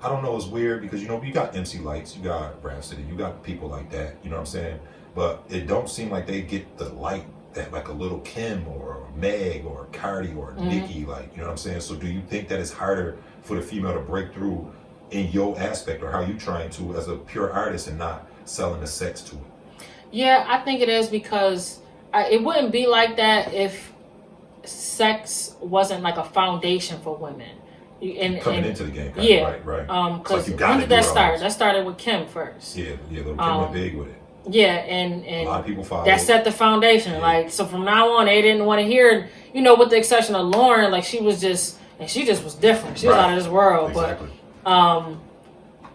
I don't know, it's weird because, you know, you got MC Lights, you got Rhapsody, you got people like that, you know what I'm saying? But it don't seem like they get the light that like a Little Kim or Meg or Cardi or Nicki, like, you know what I'm saying? So do you think that it's harder for the female to break through in your aspect, or how you trying to as a pure artist and not selling the sex to it? Yeah, I think it is because it wouldn't be like that if sex wasn't like a foundation for women. coming into the game. Yeah, right. Because when did that start? That started with Kim first. Yeah. Kim went big with it. Yeah, and a lot of people followed. That set the foundation. Yeah. Like, so from now on, they didn't want to hear, with the exception of Lauren, like she was just was different. She was out of this world. Exactly.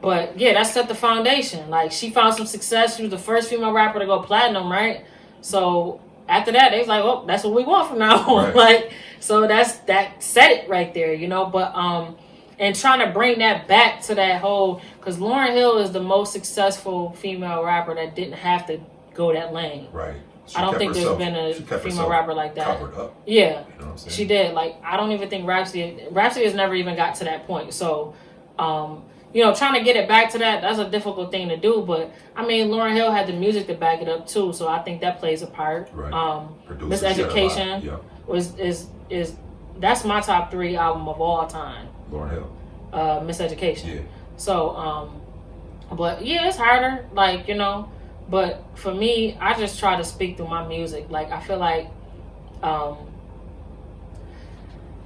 But yeah, that set the foundation. Like, she found some success. She was the first female rapper to go platinum, right? So after that, they was like, "Oh, that's what we want from now on." Right. Like, so that set it right there, But and trying to bring that back to that whole, because Lauryn Hill is the most successful female rapper that didn't have to go that lane. Right. I don't think there's been a female rapper like that. Covered up. Yeah, you know what I'm saying? She did. Like, I don't even think Rhapsody has never even got to that point. So, trying to get it back to that's a difficult thing to do. But I mean, Lauryn Hill had the music to back it up too, so I think that plays a part. Right. Miseducation is that's my top 3 album of all time. Lauryn Hill. Miseducation. Yeah. So, but yeah, it's harder. Like, but for me, I just try to speak through my music. Like, I feel like, I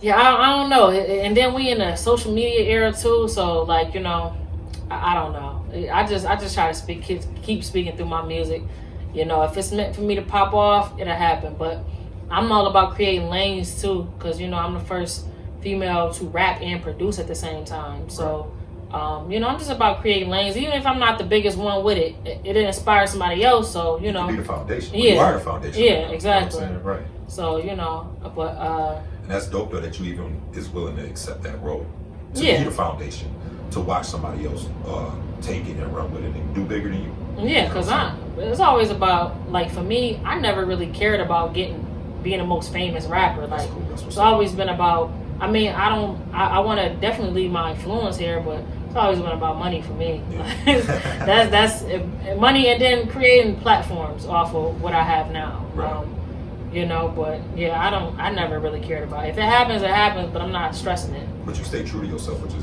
don't know. And then we in a social media era too. So, like, I don't know. I just try to keep speaking through my music. If it's meant for me to pop off, it'll happen. But I'm all about creating lanes too, because I'm the first female to rap and produce at the same time. So, I'm just about creating lanes. Even if I'm not the biggest one with it, it inspires somebody else. So, You be the foundation. Yeah. You are the foundation. Yeah, exactly. You know what I'm saying? Right. So, but and that's dope though that you even is willing to accept that role to Yeah. be the foundation, to watch somebody else take it and run with it and do bigger than you. Yeah, because it's always about, like, for me, I never really cared about being the most famous rapper. That's Like, cool. That's what's it's always been about, I mean, I want to definitely leave my influence here, but it's always been about money for me. Yeah. that's money, and then creating platforms off of what I have now. Right. But yeah, I never really cared about it. If it happens, it happens, but I'm not stressing it. But you stay true to yourself, which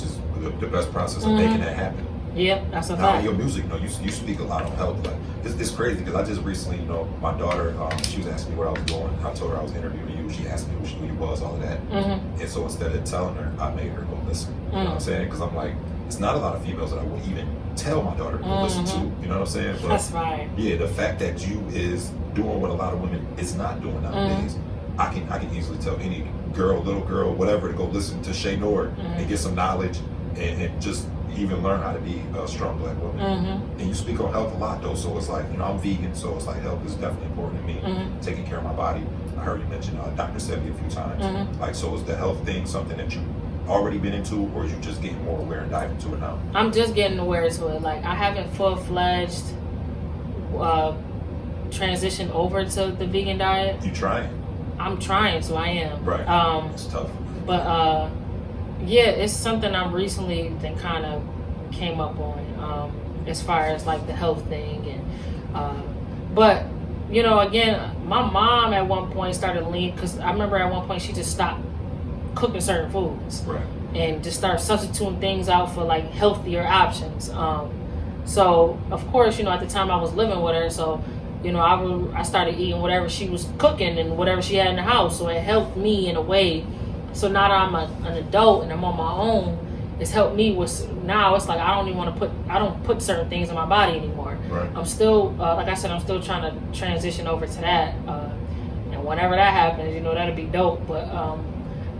is the best process of making that happen. Yeah, that's a Now, fact. your music, you speak a lot on health. Like, it's crazy because I just recently, my daughter, she was asking me where I was going. I told her I was interviewing you. She asked me who you was, all of that. And so instead of telling her, I made her go listen. You know what I'm saying? Because I'm like, it's not a lot of females that I would even tell my daughter to go listen to. You know what I'm saying? But That's right. yeah, the fact that you is doing what a lot of women is not doing nowadays. I can easily tell any girl, little girl, whatever, to go listen to Che Noir and get some knowledge and just even learn how to be a strong black woman. And you speak on health a lot though, so it's like, I'm vegan, so it's like health is definitely important to me. Taking care of my body. I heard you mention Dr. Sebi a few times. Like, so is the health thing something that you already been into, or are you just getting more aware and diving into it now? I'm just getting aware to it. Like, I haven't full-fledged transitioned over to the vegan diet. You trying? I'm trying, so I am. Right. It's tough. But yeah, it's something I'm recently then kind of came up on, as far as like the health thing, and but again, my mom at one point started lean, because I remember at one point she just stopped cooking certain foods, right, and just started substituting things out for like healthier options. So of course, at the time I was living with her, so I started eating whatever she was cooking and whatever she had in the house, so it helped me in a way. So now that I'm an adult and I'm on my own, it's helped me with, now it's like I don't put certain things in my body anymore. Right. I'm still, like I said, I'm still trying to transition over to that. And whenever that happens, that'll be dope. But,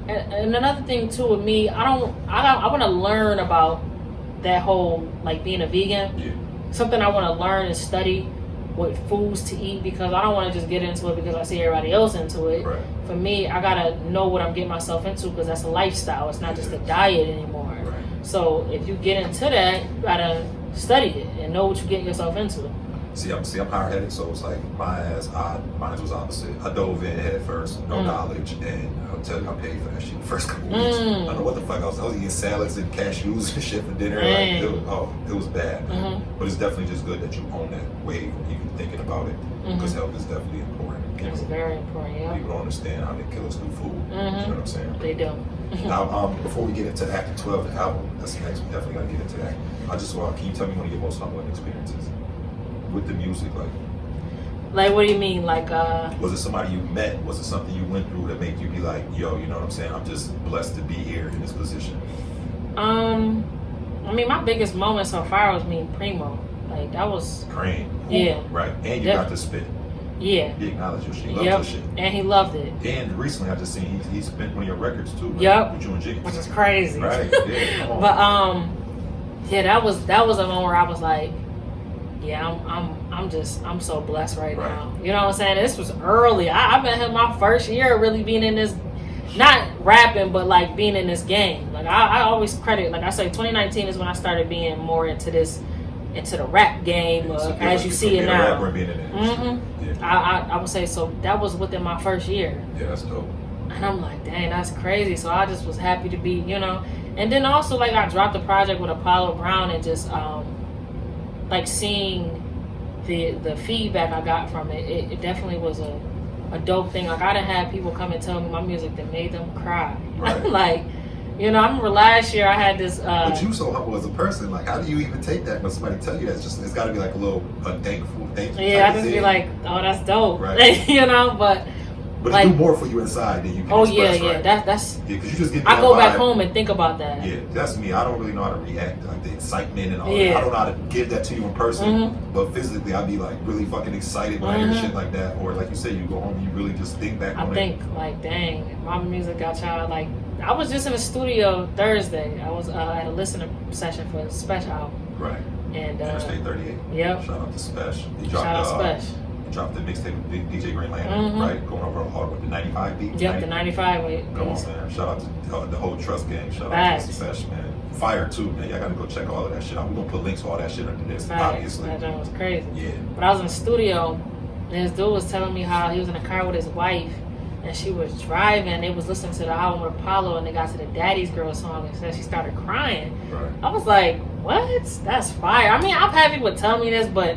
and another thing too with me, I want to learn about that whole, like, being a vegan. Yeah. Something I want to learn and study what foods to eat, because I don't want to just get into it because I see everybody else into it. Right. For me, I gotta know what I'm getting myself into, because that's a lifestyle. It's not just a diet anymore. Right. So if you get into that, you gotta study it and know what you're getting yourself into. See, I'm hard-headed, so it's like mine was opposite. I dove in head first, no knowledge, and I'll tell you, I paid for that shit the first couple weeks. I don't know what the fuck I was eating salads and cashews and shit for dinner. Like, it was bad, man. But it's definitely just good that you own that wave when you're thinking about it, because health is definitely important. It's very important, yeah. People don't understand how they kill us through food. You know what I'm saying? They do. Now, before we get into After 12, the album, that's next. We definitely gotta get into that. Can you tell me one of your most humbling experiences with the music? Like, Like, what do you mean? Like, Was it somebody you met? Was it something you went through that made you be like, yo, you know what I'm saying? I'm just blessed to be here in this position. I mean, my biggest moment so far was me and Primo. Like, that was... Cream. Yeah. Right. And you got to spit. Yeah. He acknowledged your shit. He loved your shit. And he loved it. And recently I just seen he spent one of your records too. Right? Yep. With you and Jiggins. Which is crazy. Right. Yeah. Come on. But, yeah, that was a moment where I was like, yeah, I'm so blessed right now. You know what I'm saying? This was early. I've been in my first year really being in this, not rapping, but like being in this game. Like I always credit, like I say, 2019 is when I started being more into the rap game, as you see it now. Mm-hmm. I would say so. That was within my first year. Yeah, that's dope. And I'm like, dang, that's crazy. So I just was happy to be, you know. And then also, like, I dropped the project with Apollo Brown, and just like seeing the feedback I got from it, it definitely was a dope thing. Like, I done had people come and tell me my music that made them cry. Right. Like, you know, I remember last year I had this. But you so humble as a person. Like, how do you even take that when somebody tell you that? It's got to be like a little thankful. Thank you. Yeah, I just be like, oh, that's dope. Right. You know, but like, it do more for you inside than you can express, yeah. Right? That's. Yeah, because you just get. I go back home and think about that. Yeah, that's me. I don't really know how to react, like the excitement and all Yeah. that. I don't know how to give that to you in person, but physically, I'd be like really fucking excited when I hear shit like that. Or like you say, you go home, and you really just think back on it. I think like, dang, my music got y'all. Like, I was just in the studio Thursday. I was at a listening session for a special album. Right. And Interstate 38. Yep. Shout out to Spesh. Shout out Spesh. Dropped the mixtape with DJ Green Lantern, right? Going over hard with the 95 beat. Yep, the 95 beat. Come on, man. Shout out to the whole Trust gang. Shout Facts. out to Spesh, man. Fire too, man. Y'all gotta go check all of that shit out. We're gonna put links to all that shit under this, Facts. obviously. That joint was crazy. Yeah. But I was in the studio, and this dude was telling me how he was in a car with his wife, and she was driving. They was listening to the album with Apollo, and they got to the Daddy's Girl song, and said she started crying. Right. I was like, what? That's fire. I mean, I've had people tell me this, but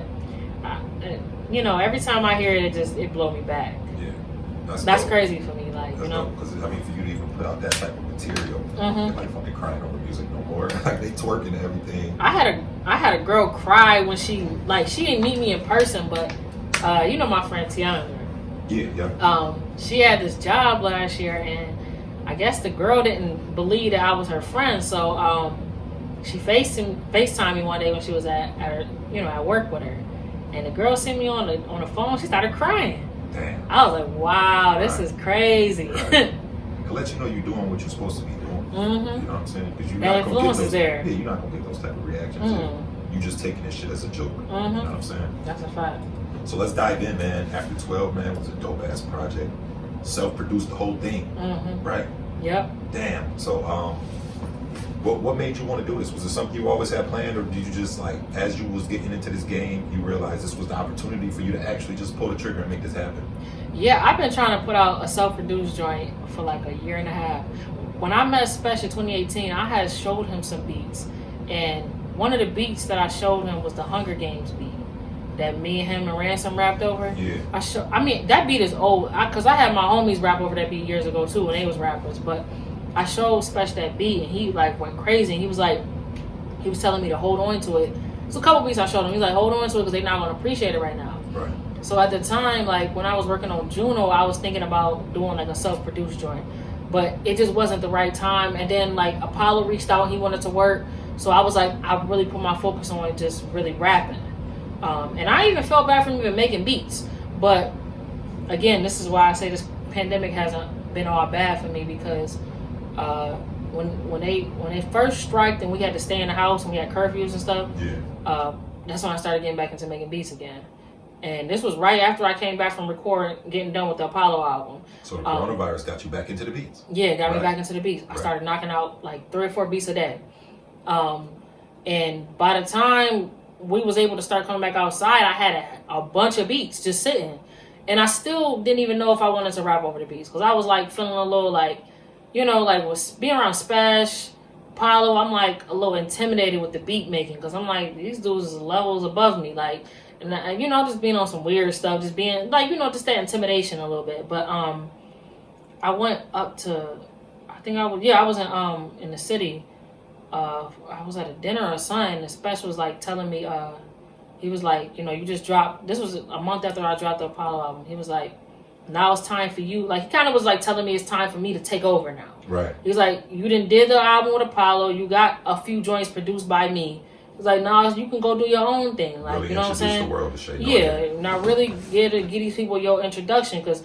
you know, every time I hear it, it blow me back. Yeah, that's crazy for me. Like, that's you know, because I mean, for you to even put out that type of material, like fucking crying over music no more. Like they twerking and everything. I had a girl cry when she didn't meet me in person, but you know my friend Tiana. Yeah. She had this job last year, and I guess the girl didn't believe that I was her friend, so she FaceTimed me one day when she was at work with her. And the girl sent me on the phone. She started crying. Damn. I was like, wow, this is crazy. Right. It lets you know you're doing what you're supposed to be doing. You know what I'm saying? Because that influence is there. Yeah, you're not gonna get those type of reactions. You just taking this shit as a joke. You know what I'm saying? That's a fact. So let's dive in, man. After 12, man, was a dope ass project. Self-produced the whole thing, right? Yep. Damn. So, what made you want to do this? Was it something you always had planned, or did you just like, as you was getting into this game, you realized this was the opportunity for you to actually just pull the trigger and make this happen? Yeah, I've been trying to put out a self-produced joint for like a year and a half. When I met Spesh in 2018, I had showed him some beats, and one of the beats that I showed him was the Hunger Games beat that me and him and Ransom rapped over. Yeah. I mean, that beat is old, because I had my homies rap over that beat years ago too when they was rappers, but I showed Spesh that beat, and he like went crazy. And he was telling me to hold on to it. It's a couple beats I showed him. He was like, hold on to it because they're not gonna appreciate it right now. Right. So at the time, like when I was working on Juno, I was thinking about doing like a self-produced joint, but it just wasn't the right time. And then like Apollo reached out, he wanted to work, so I was like, I really put my focus on just really rapping. And I even felt bad for him even making beats. But again, this is why I say this pandemic hasn't been all bad for me, because when they first striked and we had to stay in the house and we had curfews and stuff, that's when I started getting back into making beats again. And this was right after I came back from getting done with the Apollo album. So the coronavirus got you back into the beats? Yeah, got me back into the beats. I started knocking out like 3 or 4 beats a day. And by the time we was able to start coming back outside, I had a bunch of beats just sitting. And I still didn't even know if I wanted to rap over the beats, because I was like feeling a little like, you know, like with being around Spesh, Apollo, I'm like a little intimidated with the beat making, because I'm like, these dudes is levels above me, like, and you know, just being on some weird stuff, just being like, you know, just that intimidation a little bit. But I went up to, I was in the city. I was at a dinner or something, and Spesh was like telling me, he was like, you know, you just dropped. This was a month after I dropped the Apollo album. He was like, now it's time for you. Like, he kind of was like telling me it's time for me to take over now. Right. He was like, you done did the album with Apollo. You got a few joints produced by me. He's like, nah, you can go do your own thing. Like, really you know what I'm saying? The world to Che Noir. Yeah, now really get these people your introduction, because,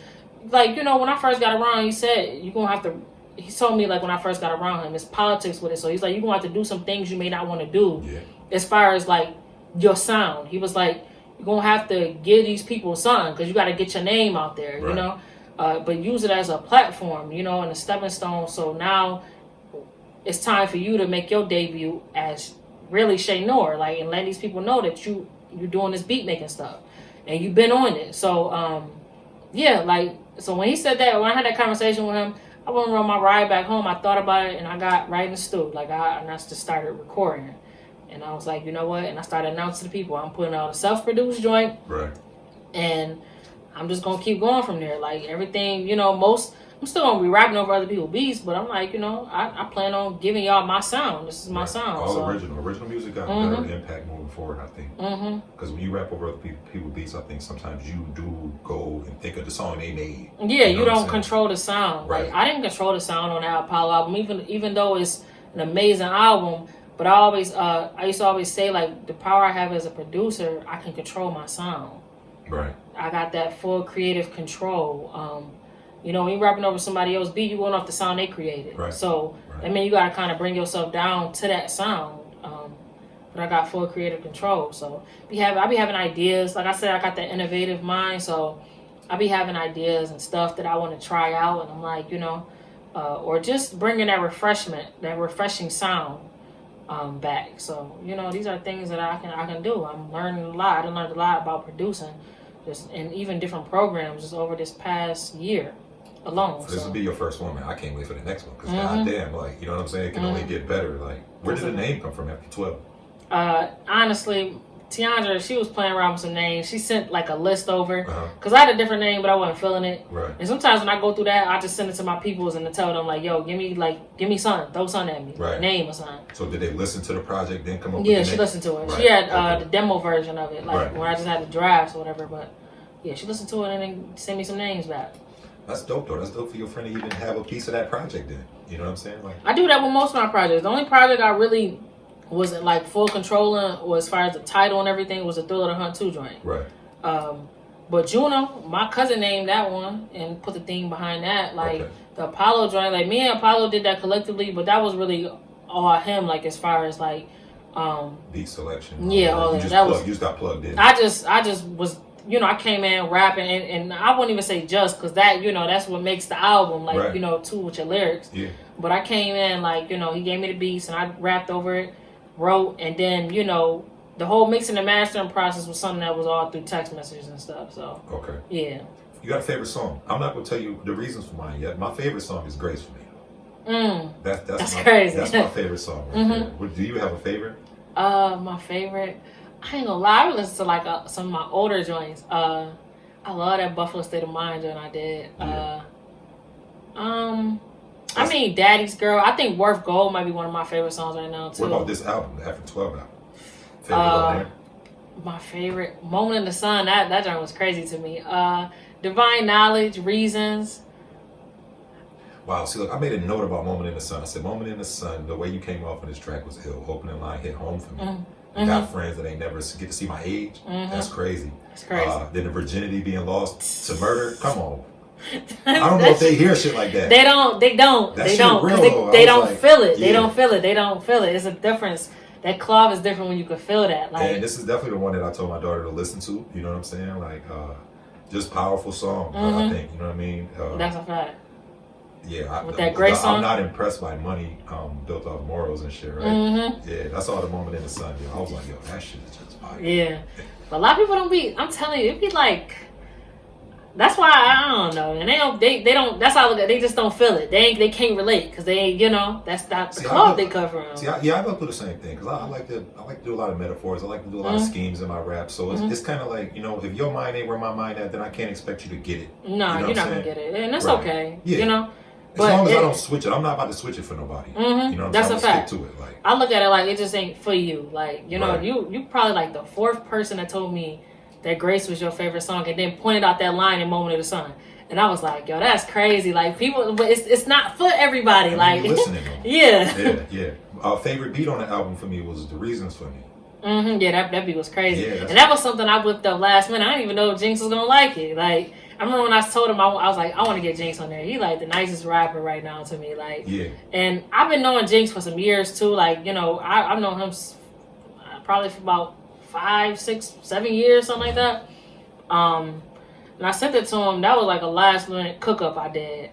like, you know, when I first got around, he said you're gonna have to. He told me, like, when I first got around him, it's politics with it. So he's like, you're gonna have to do some things you may not want to do, as far as like your sound. He was like, you're gonna have to give these people something, because you got to get your name out there, you know. But use it as a platform, you know, and a stepping stone. So now it's time for you to make your debut as really Che Noir, like, and let these people know that you're doing this beat making stuff, and you've been on it. So yeah, like, so when he said that, when I had that conversation with him, I went on my ride back home. I thought about it, and I got right in the studio. Like, and I just started recording, and I was like, you know what? And I started announcing to people, I'm putting out a self-produced joint, and I'm just gonna keep going from there. Like, everything, you know, I'm still gonna be rapping over other people's beats, but I'm like, you know, I plan on giving y'all my sound. This is my sound. All original music got a better impact moving forward, I think. Because when you rap over other people's beats, I think sometimes you do go and think of the song they made. Yeah, you don't control the sound. Right. Like, I didn't control the sound on that Apollo album, even though it's an amazing album. But I used to always say, like, the power I have as a producer, I can control my sound. Right. I got that full creative control. You know, when you're rapping over somebody else's beat, you're going off the sound they created. Right. So, I mean, you got to kind of bring yourself down to that sound. But I got full creative control. So, I be having ideas. Like I said, I got that innovative mind. So, I be having ideas and stuff that I want to try out. And I'm like, you know, or just bringing that refreshing sound back. So, you know, these are things that I can do. I'm learning a lot. I learned a lot about producing, just, and even different programs just over this past year alone. So this will be your first one, man. I can't wait for the next one, because goddamn, like, you know what I'm saying? It can only get better. Like, where did the name come from after 12? Honestly, Tiandra, she was playing around with some names. She sent like a list over, because I had a different name, but I wasn't feeling it. Right. And sometimes when I go through that, I just send it to my peoples and I tell them, like, yo, give me something, throw something at me, name or something. So did they listen to the project, then come up with the name? she listened to it. She had the demo version of it, like when I just had the drafts or whatever. But yeah, she listened to it and then sent me some names back. That's dope, though. That's dope for your friend to even have a piece of that project then. You know what I'm saying? Like, I do that with most of my projects. The only project I really wasn't like full control in, or as far as the title and everything, was the Thrill of the Hunt 2 joint. Right. But Juno, my cousin named that one and put the theme behind that. Like the Apollo joint, like me and Apollo did that collectively, but that was really all him, like as far as like beat selection. Yeah, all that. You just got plugged in. I just was, you know, I came in rapping and I wouldn't even say just, because that, you know, that's what makes the album, like, you know, too, with your lyrics. Yeah. But I came in, like, you know, he gave me the beats and I rapped over it, wrote, and then, you know, the whole mixing and mastering process was something that was all through text messages and stuff. So yeah. You got a favorite song? I'm not gonna tell you the reasons for mine yet. My favorite song is Grace for Me. That's crazy. That's my favorite song right there. Do you have a favorite? My favorite, I ain't gonna lie, I listen to like some of my older joints. I love that Buffalo State of Mind joint I did. I mean, Daddy's Girl. I think Worth Gold might be one of my favorite songs right now too. What about this album, the After 12 album? Favorite on there? My favorite, Moment in the Sun. That joint was crazy to me. Divine Knowledge, Reasons. Wow, see, look, I made a note about Moment in the Sun. I said, Moment in the Sun, the way you came off on this track was ill. Opening line hit home for me. Got friends that ain't never get to see my age. That's crazy. That's crazy. Then the virginity being lost to murder. Come on. I don't know if they hear shit like that. They don't. They don't. They don't feel it. They don't feel it. They don't feel it. It's a difference. That club is different when you can feel that. Like, and this is definitely the one that I told my daughter to listen to. You know what I'm saying? Like, just powerful song. I think. You know what I mean? That's a fact. Yeah, with that great song. I'm not impressed by money built off morals and shit, right? Yeah, that's all the Moment in the Sun. Yo, I was like, yo, that shit is just fire. Yeah, but a lot of people don't be. I'm telling you, it be like. That's why I don't know, and they don't. That's how I look at it. They just don't feel it. They can't relate because they, you know, that's not the club they come from. See, I go through the same thing because I like to do a lot of metaphors. I like to do a lot of schemes in my rap. So it's kind of like, you know, if your mind ain't where my mind at, then I can't expect you to get it. No, you're not gonna get it, and that's okay. Yeah. You know, As long as I don't switch it, I'm not about to switch it for nobody. Mm-hmm. You know what I'm That's saying? a fact. Stick to it. Like, I look at it like it just ain't for you. Like, you know, Right. you probably like the fourth person that told me that Grace was your favorite song and then pointed out that line in Moment of the Sun. And I was like, yo, that's crazy. Like, people, but it's not for everybody. Like, listening though. yeah. Favorite beat on the album for me was The Reasons for Me. Mm-hmm. Yeah, that beat was crazy. Yeah, and that was something I whipped up last minute. I didn't even know Jinx was gonna like it. Like, I remember when I told him I was like, I want to get Jinx on there. He like the nicest rapper right now to me. Like, Yeah. And I've been knowing Jinx for some years too. Like, you know, I've known him probably for about 5, 6, 7 years, something like that. And I sent it to him. That was like a last minute cook up I did.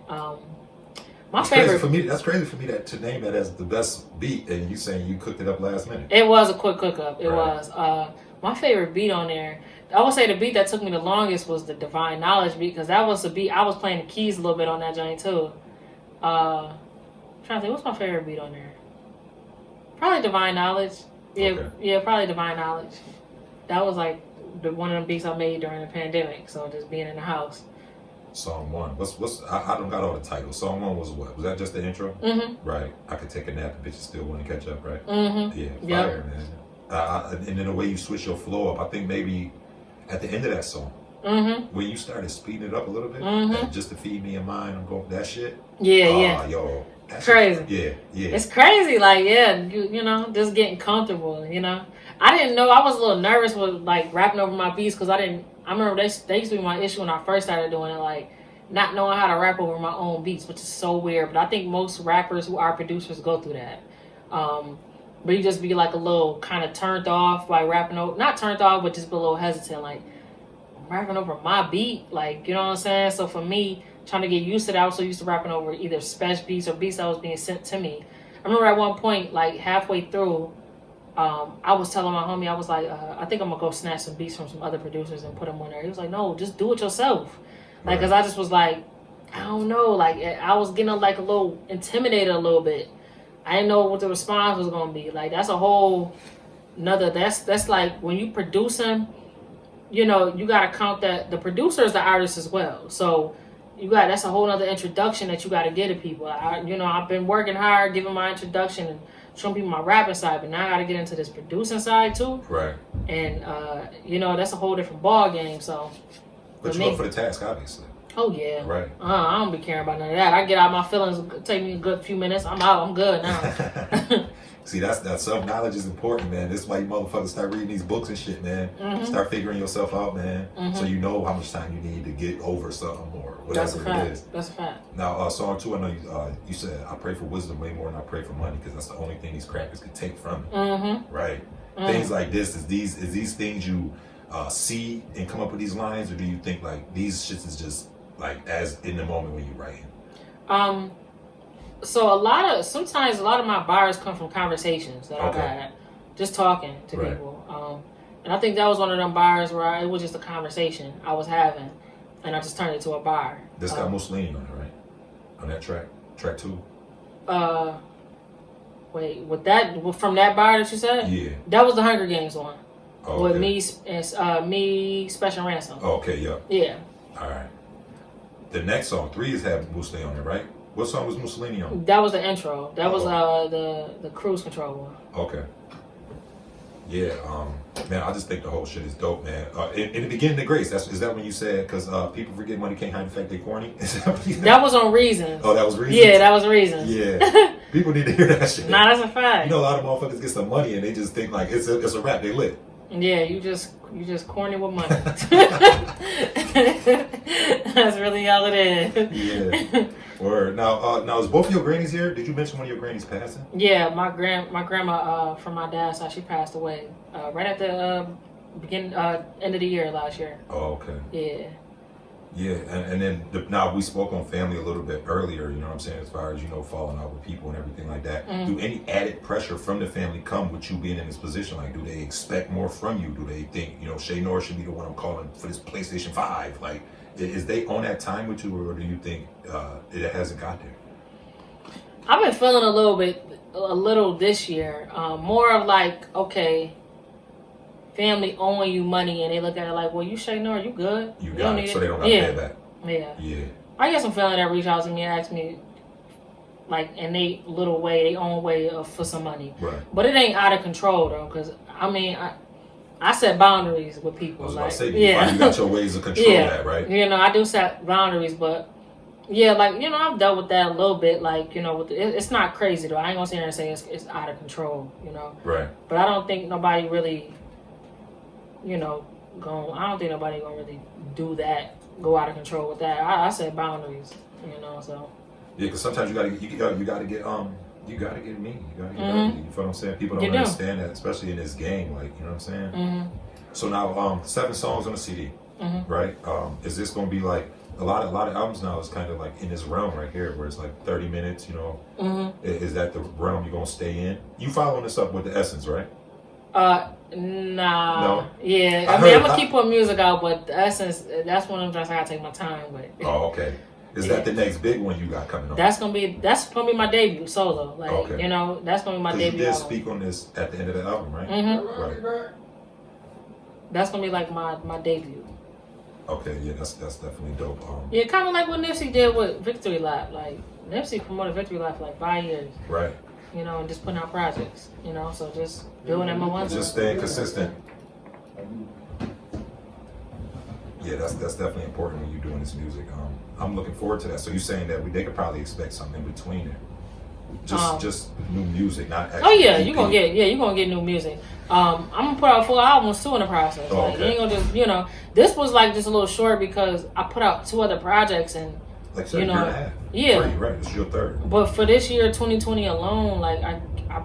My favorite for me. That's crazy for me to name that as the best beat, and you saying you cooked it up last minute. It was a quick cook up. It Right. was. My favorite beat on there, I would say the beat that took me the longest was the Divine Knowledge beat, because that was the beat I was playing the keys a little bit on that joint too. Trying to think, what's my favorite beat on there? Probably Divine Knowledge. Yeah, Okay. yeah, probably Divine Knowledge. That was like one of them beats I made during the pandemic. So just being in the house. Song 1. I don't got all the titles. Song 1 was what? Was that just the intro? Mm-hmm. Right. I could take a nap. The bitches still want to catch up, right? Mm-hmm. Yeah. Yep. Fire, man. And then the way you switch your flow up, I think maybe at the end of that song, Mm-hmm. when you started speeding it up a little bit, Mhm. and just to feed me in mind, I'm going that shit. Yeah. Yo, that's Crazy. Yeah. It's crazy, like, yeah, you know, just getting comfortable, you know. I didn't know, I was a little nervous with, like, rapping over my beats, because I remember they used to be my issue when I first started doing it, like, not knowing how to rap over my own beats, which is so weird, but I think most rappers who are producers go through that. But you just be, like, a little kind of turned off by rapping over, not turned off, but just be a little hesitant, like, rapping over my beat, like, you know what I'm saying? So for me, trying to get used to that, I was so used to rapping over either special beats or beats that was being sent to me. I remember at one point, like halfway through, I was telling my homie, I was like, I think I'm gonna go snatch some beats from some other producers and put them on there. He was like, no, just do it yourself. Like, cause I just was like, I don't know, like I was getting like a little intimidated a little bit. I didn't know what the response was gonna be. Like, that's a whole another, that's like when you producing, you know, you gotta count that the producer is the artist as well. So that's a whole other introduction that you gotta give to people. I've been working hard, giving my introduction and showing people my rapping side, but now I gotta get into this producing side too. Right. And that's a whole different ball game. So But you're up for the task, obviously. oh yeah. Right. I don't be caring about none of that. I get out my feelings, take me a good few minutes, I'm out, I'm good now. See, that self-knowledge is important, man. This is why you motherfuckers start reading these books and shit, man. Mhm. Start figuring yourself out, man. Mhm. So you know how much time you need to get over something or That's a whatever it fact. is. That's a fact. Now, song 2, I know you said, I pray for wisdom way more than I pray for money, because that's the only thing these crackers can take from me. Mm-hmm. Right? Things like this, is these things you see and come up with these lines, or do you think like these shits is just like as in the moment when you're writing? So sometimes a lot of my bars come from conversations that I've Okay. had, just talking to Right. people. And I think that was one of them bars where it was just a conversation I was having, and I just turned it to a bar. This got Mussolini on it, right? On that track 2. From that bar that you said? Yeah. That was the Hunger Games one. Oh, With okay. me, Special Ransom. Okay, yeah. Yeah. All right. The next song, 3, is having Mussolini on it, right? What song was Mussolini on? That was the intro. That was the cruise control one. Okay. Yeah, man, I just think the whole shit is dope, man. In the beginning of Grace, is that when you said, because people forget money can't hide the fact they corny? Is that what you said? That was on Reasons. Oh, that was Reasons? Yeah, that was Reasons. Yeah. People need to hear that shit. Nah, that's a fact. You know, a lot of motherfuckers get some money and they just think like it's a rap, they lit. Yeah, you just corny with money. That's really all it is. Yeah. Word. Now is both of your grannies here? Did you mention one of your grannies passing? Yeah, my grandma from my dad's side, she passed away right at the end of the year last year. Oh, okay. Yeah. Yeah, and then now we spoke on family a little bit earlier, you know what I'm saying, as far as, falling out with people and everything like that. Mm. Do any added pressure from the family come with you being in this position? Like, do they expect more from you? Do they think, Che Noir should be the one I'm calling for this PlayStation 5? Like, is they on that time with you, or do you think it hasn't got there? I've been feeling a little this year. More of like, okay, family owing you money, and they look at it like, well, you Che Noir, you good? You got it, so they don't got to pay it back. Yeah. Yeah. I get some family that reach out to me and ask me, like in they little way, their own way for some money. Right. But it ain't out of control though, because I mean, I set boundaries with people. I was like, about to say, you got your ways of control that, right? You know, I do set boundaries, but yeah, like, you know, I've dealt with that a little bit. Like, you know, it's not crazy though. I ain't gonna sit here and say it's out of control, you know. Right. But I don't think nobody really, you know, I don't think nobody gonna really do that, go out of control with that. I set boundaries, you know, so. Yeah, because sometimes you gotta get me. You gotta get ugly. You feel what I'm saying? People don't understand that, especially in this game. Like, you know what I'm saying? Mm-hmm. So now, 7 songs on the CD, right? Is this gonna be like a lot of albums now? Is kind of like in this realm right here, where it's like 30 minutes. You know, is that the realm you're gonna stay in? You following this up with the Essence, right? Nah. No? Yeah. I mean, I'm gonna keep putting music out, but the Essence, that's one of them things I gotta take my time with. Oh, okay. Is that the next big one you got coming on? That's gonna be my debut solo. Like, you know, that's gonna be my debut. You did speak on this at the end of the album, right? Right. That's gonna be like my debut. Okay, yeah, that's definitely dope. Yeah, kind of like what Nipsey did with Victory Lap. Like, Nipsey promoted Victory Lap for like 5 years. Right. You know, and just putting out projects. You know, so just doing that one. Just staying consistent. Yeah, that's definitely important when you're doing this music. I'm looking forward to that. So you're saying that they could probably expect something in between there, just new music, not. Oh yeah, you're gonna get new music. I'm gonna put out 4 albums too in the process. Oh, like, you ain't gonna just, you know, this was like just a little short because I put out 2 other projects and. Like, so you know, a year and a half. Yeah. Right. It's your 3rd. But for this year, 2020 alone, like I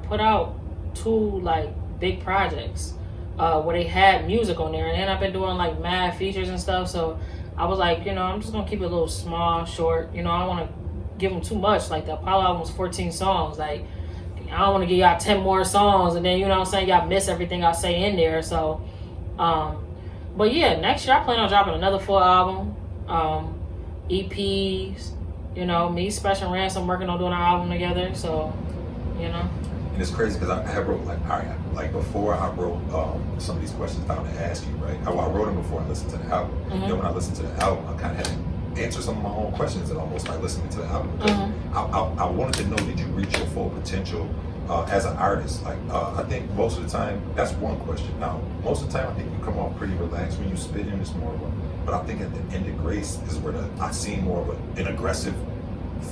put out 2 like big projects. Where they had music on there, and then I've been doing like mad features and stuff. So I was like, you know, I'm just gonna keep it a little small, short. You know, I don't want to give them too much. Like the Apollo album was 14 songs. Like I don't want to give y'all 10 more songs, and then you know what I'm saying, y'all miss everything I say in there. So, but yeah, next year I plan on dropping another full album, EPs. You know, me, Special and Ransom working on doing an album together. So, you know. And it's crazy because I wrote like before I wrote some of these questions down to ask you, right? I wrote them before I listened to the album. Then when I listened to the album, I kind of had to answer some of my own questions and almost like listening to the album. I wanted to know, did you reach your full potential as an artist? Like I think most of the time, that's one question. Now, most of the time I think you come off pretty relaxed when you spit in. It's more of a, but I think at the end of Grace is where I see more of an aggressive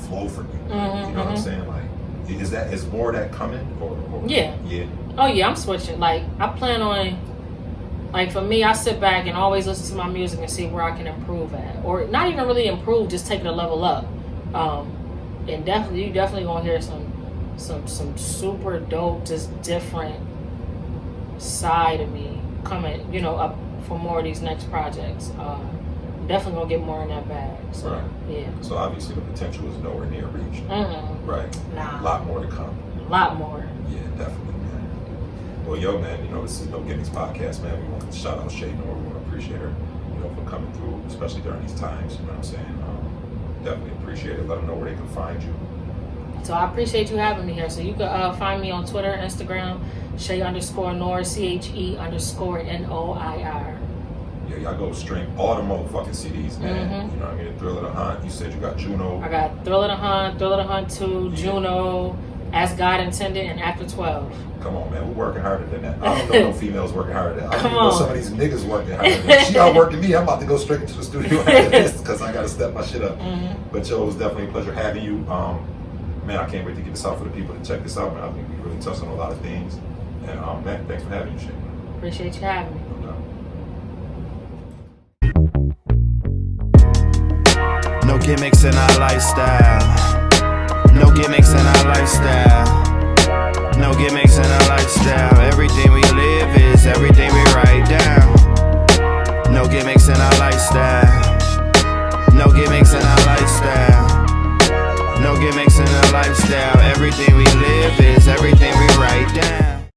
flow from you. You know what I'm saying? Like, is more of that coming or yeah. Oh yeah, I'm switching. Like I plan on, like for me, I sit back and always listen to my music and see where I can improve at, or not even really improve, just take it a level up. And you definitely gonna hear some super dope, just different side of me coming, you know, up for more of these next projects. Definitely gonna get more in that bag. So, right. Yeah. So obviously the potential is nowhere near reached. Right. Nah. A lot more to come. A lot more. Yeah, definitely, man. Well, yo, man, you know, this is No Gimmicks podcast, man. We want to shout out Che Noir. We want to appreciate her, you know, for coming through, especially during these times. You know what I'm saying? Definitely appreciate it. Let them know where they can find you. So I appreciate you having me here. So you can find me on Twitter, Instagram, Che_Noir, CHE_NOIR. Yeah, y'all go stream all the motherfucking CDs, man. You know what I mean? Thrill of the Hunt. You said you got Juno. I got Thrill of the Hunt 2, Juno, As God Intended, and After 12. Come on, man. We're working harder than that. I don't know no females working harder than that. I don't even know some of these niggas working harder than that. She outworking me. I'm about to go straight into the studio after this because I got to step my shit up. But yo, it was definitely a pleasure having you. Man, I can't wait to get this out for the people to check this out, man. I think we really touched on a lot of things. And man, thanks for having you, Che. Appreciate you having me. No doubt. No gimmicks in our lifestyle. No gimmicks in our lifestyle. No gimmicks in our lifestyle. Everything we live is everything we write down. No gimmicks in our lifestyle. No gimmicks in our lifestyle. No gimmicks in our lifestyle. Everything we live is everything we write down.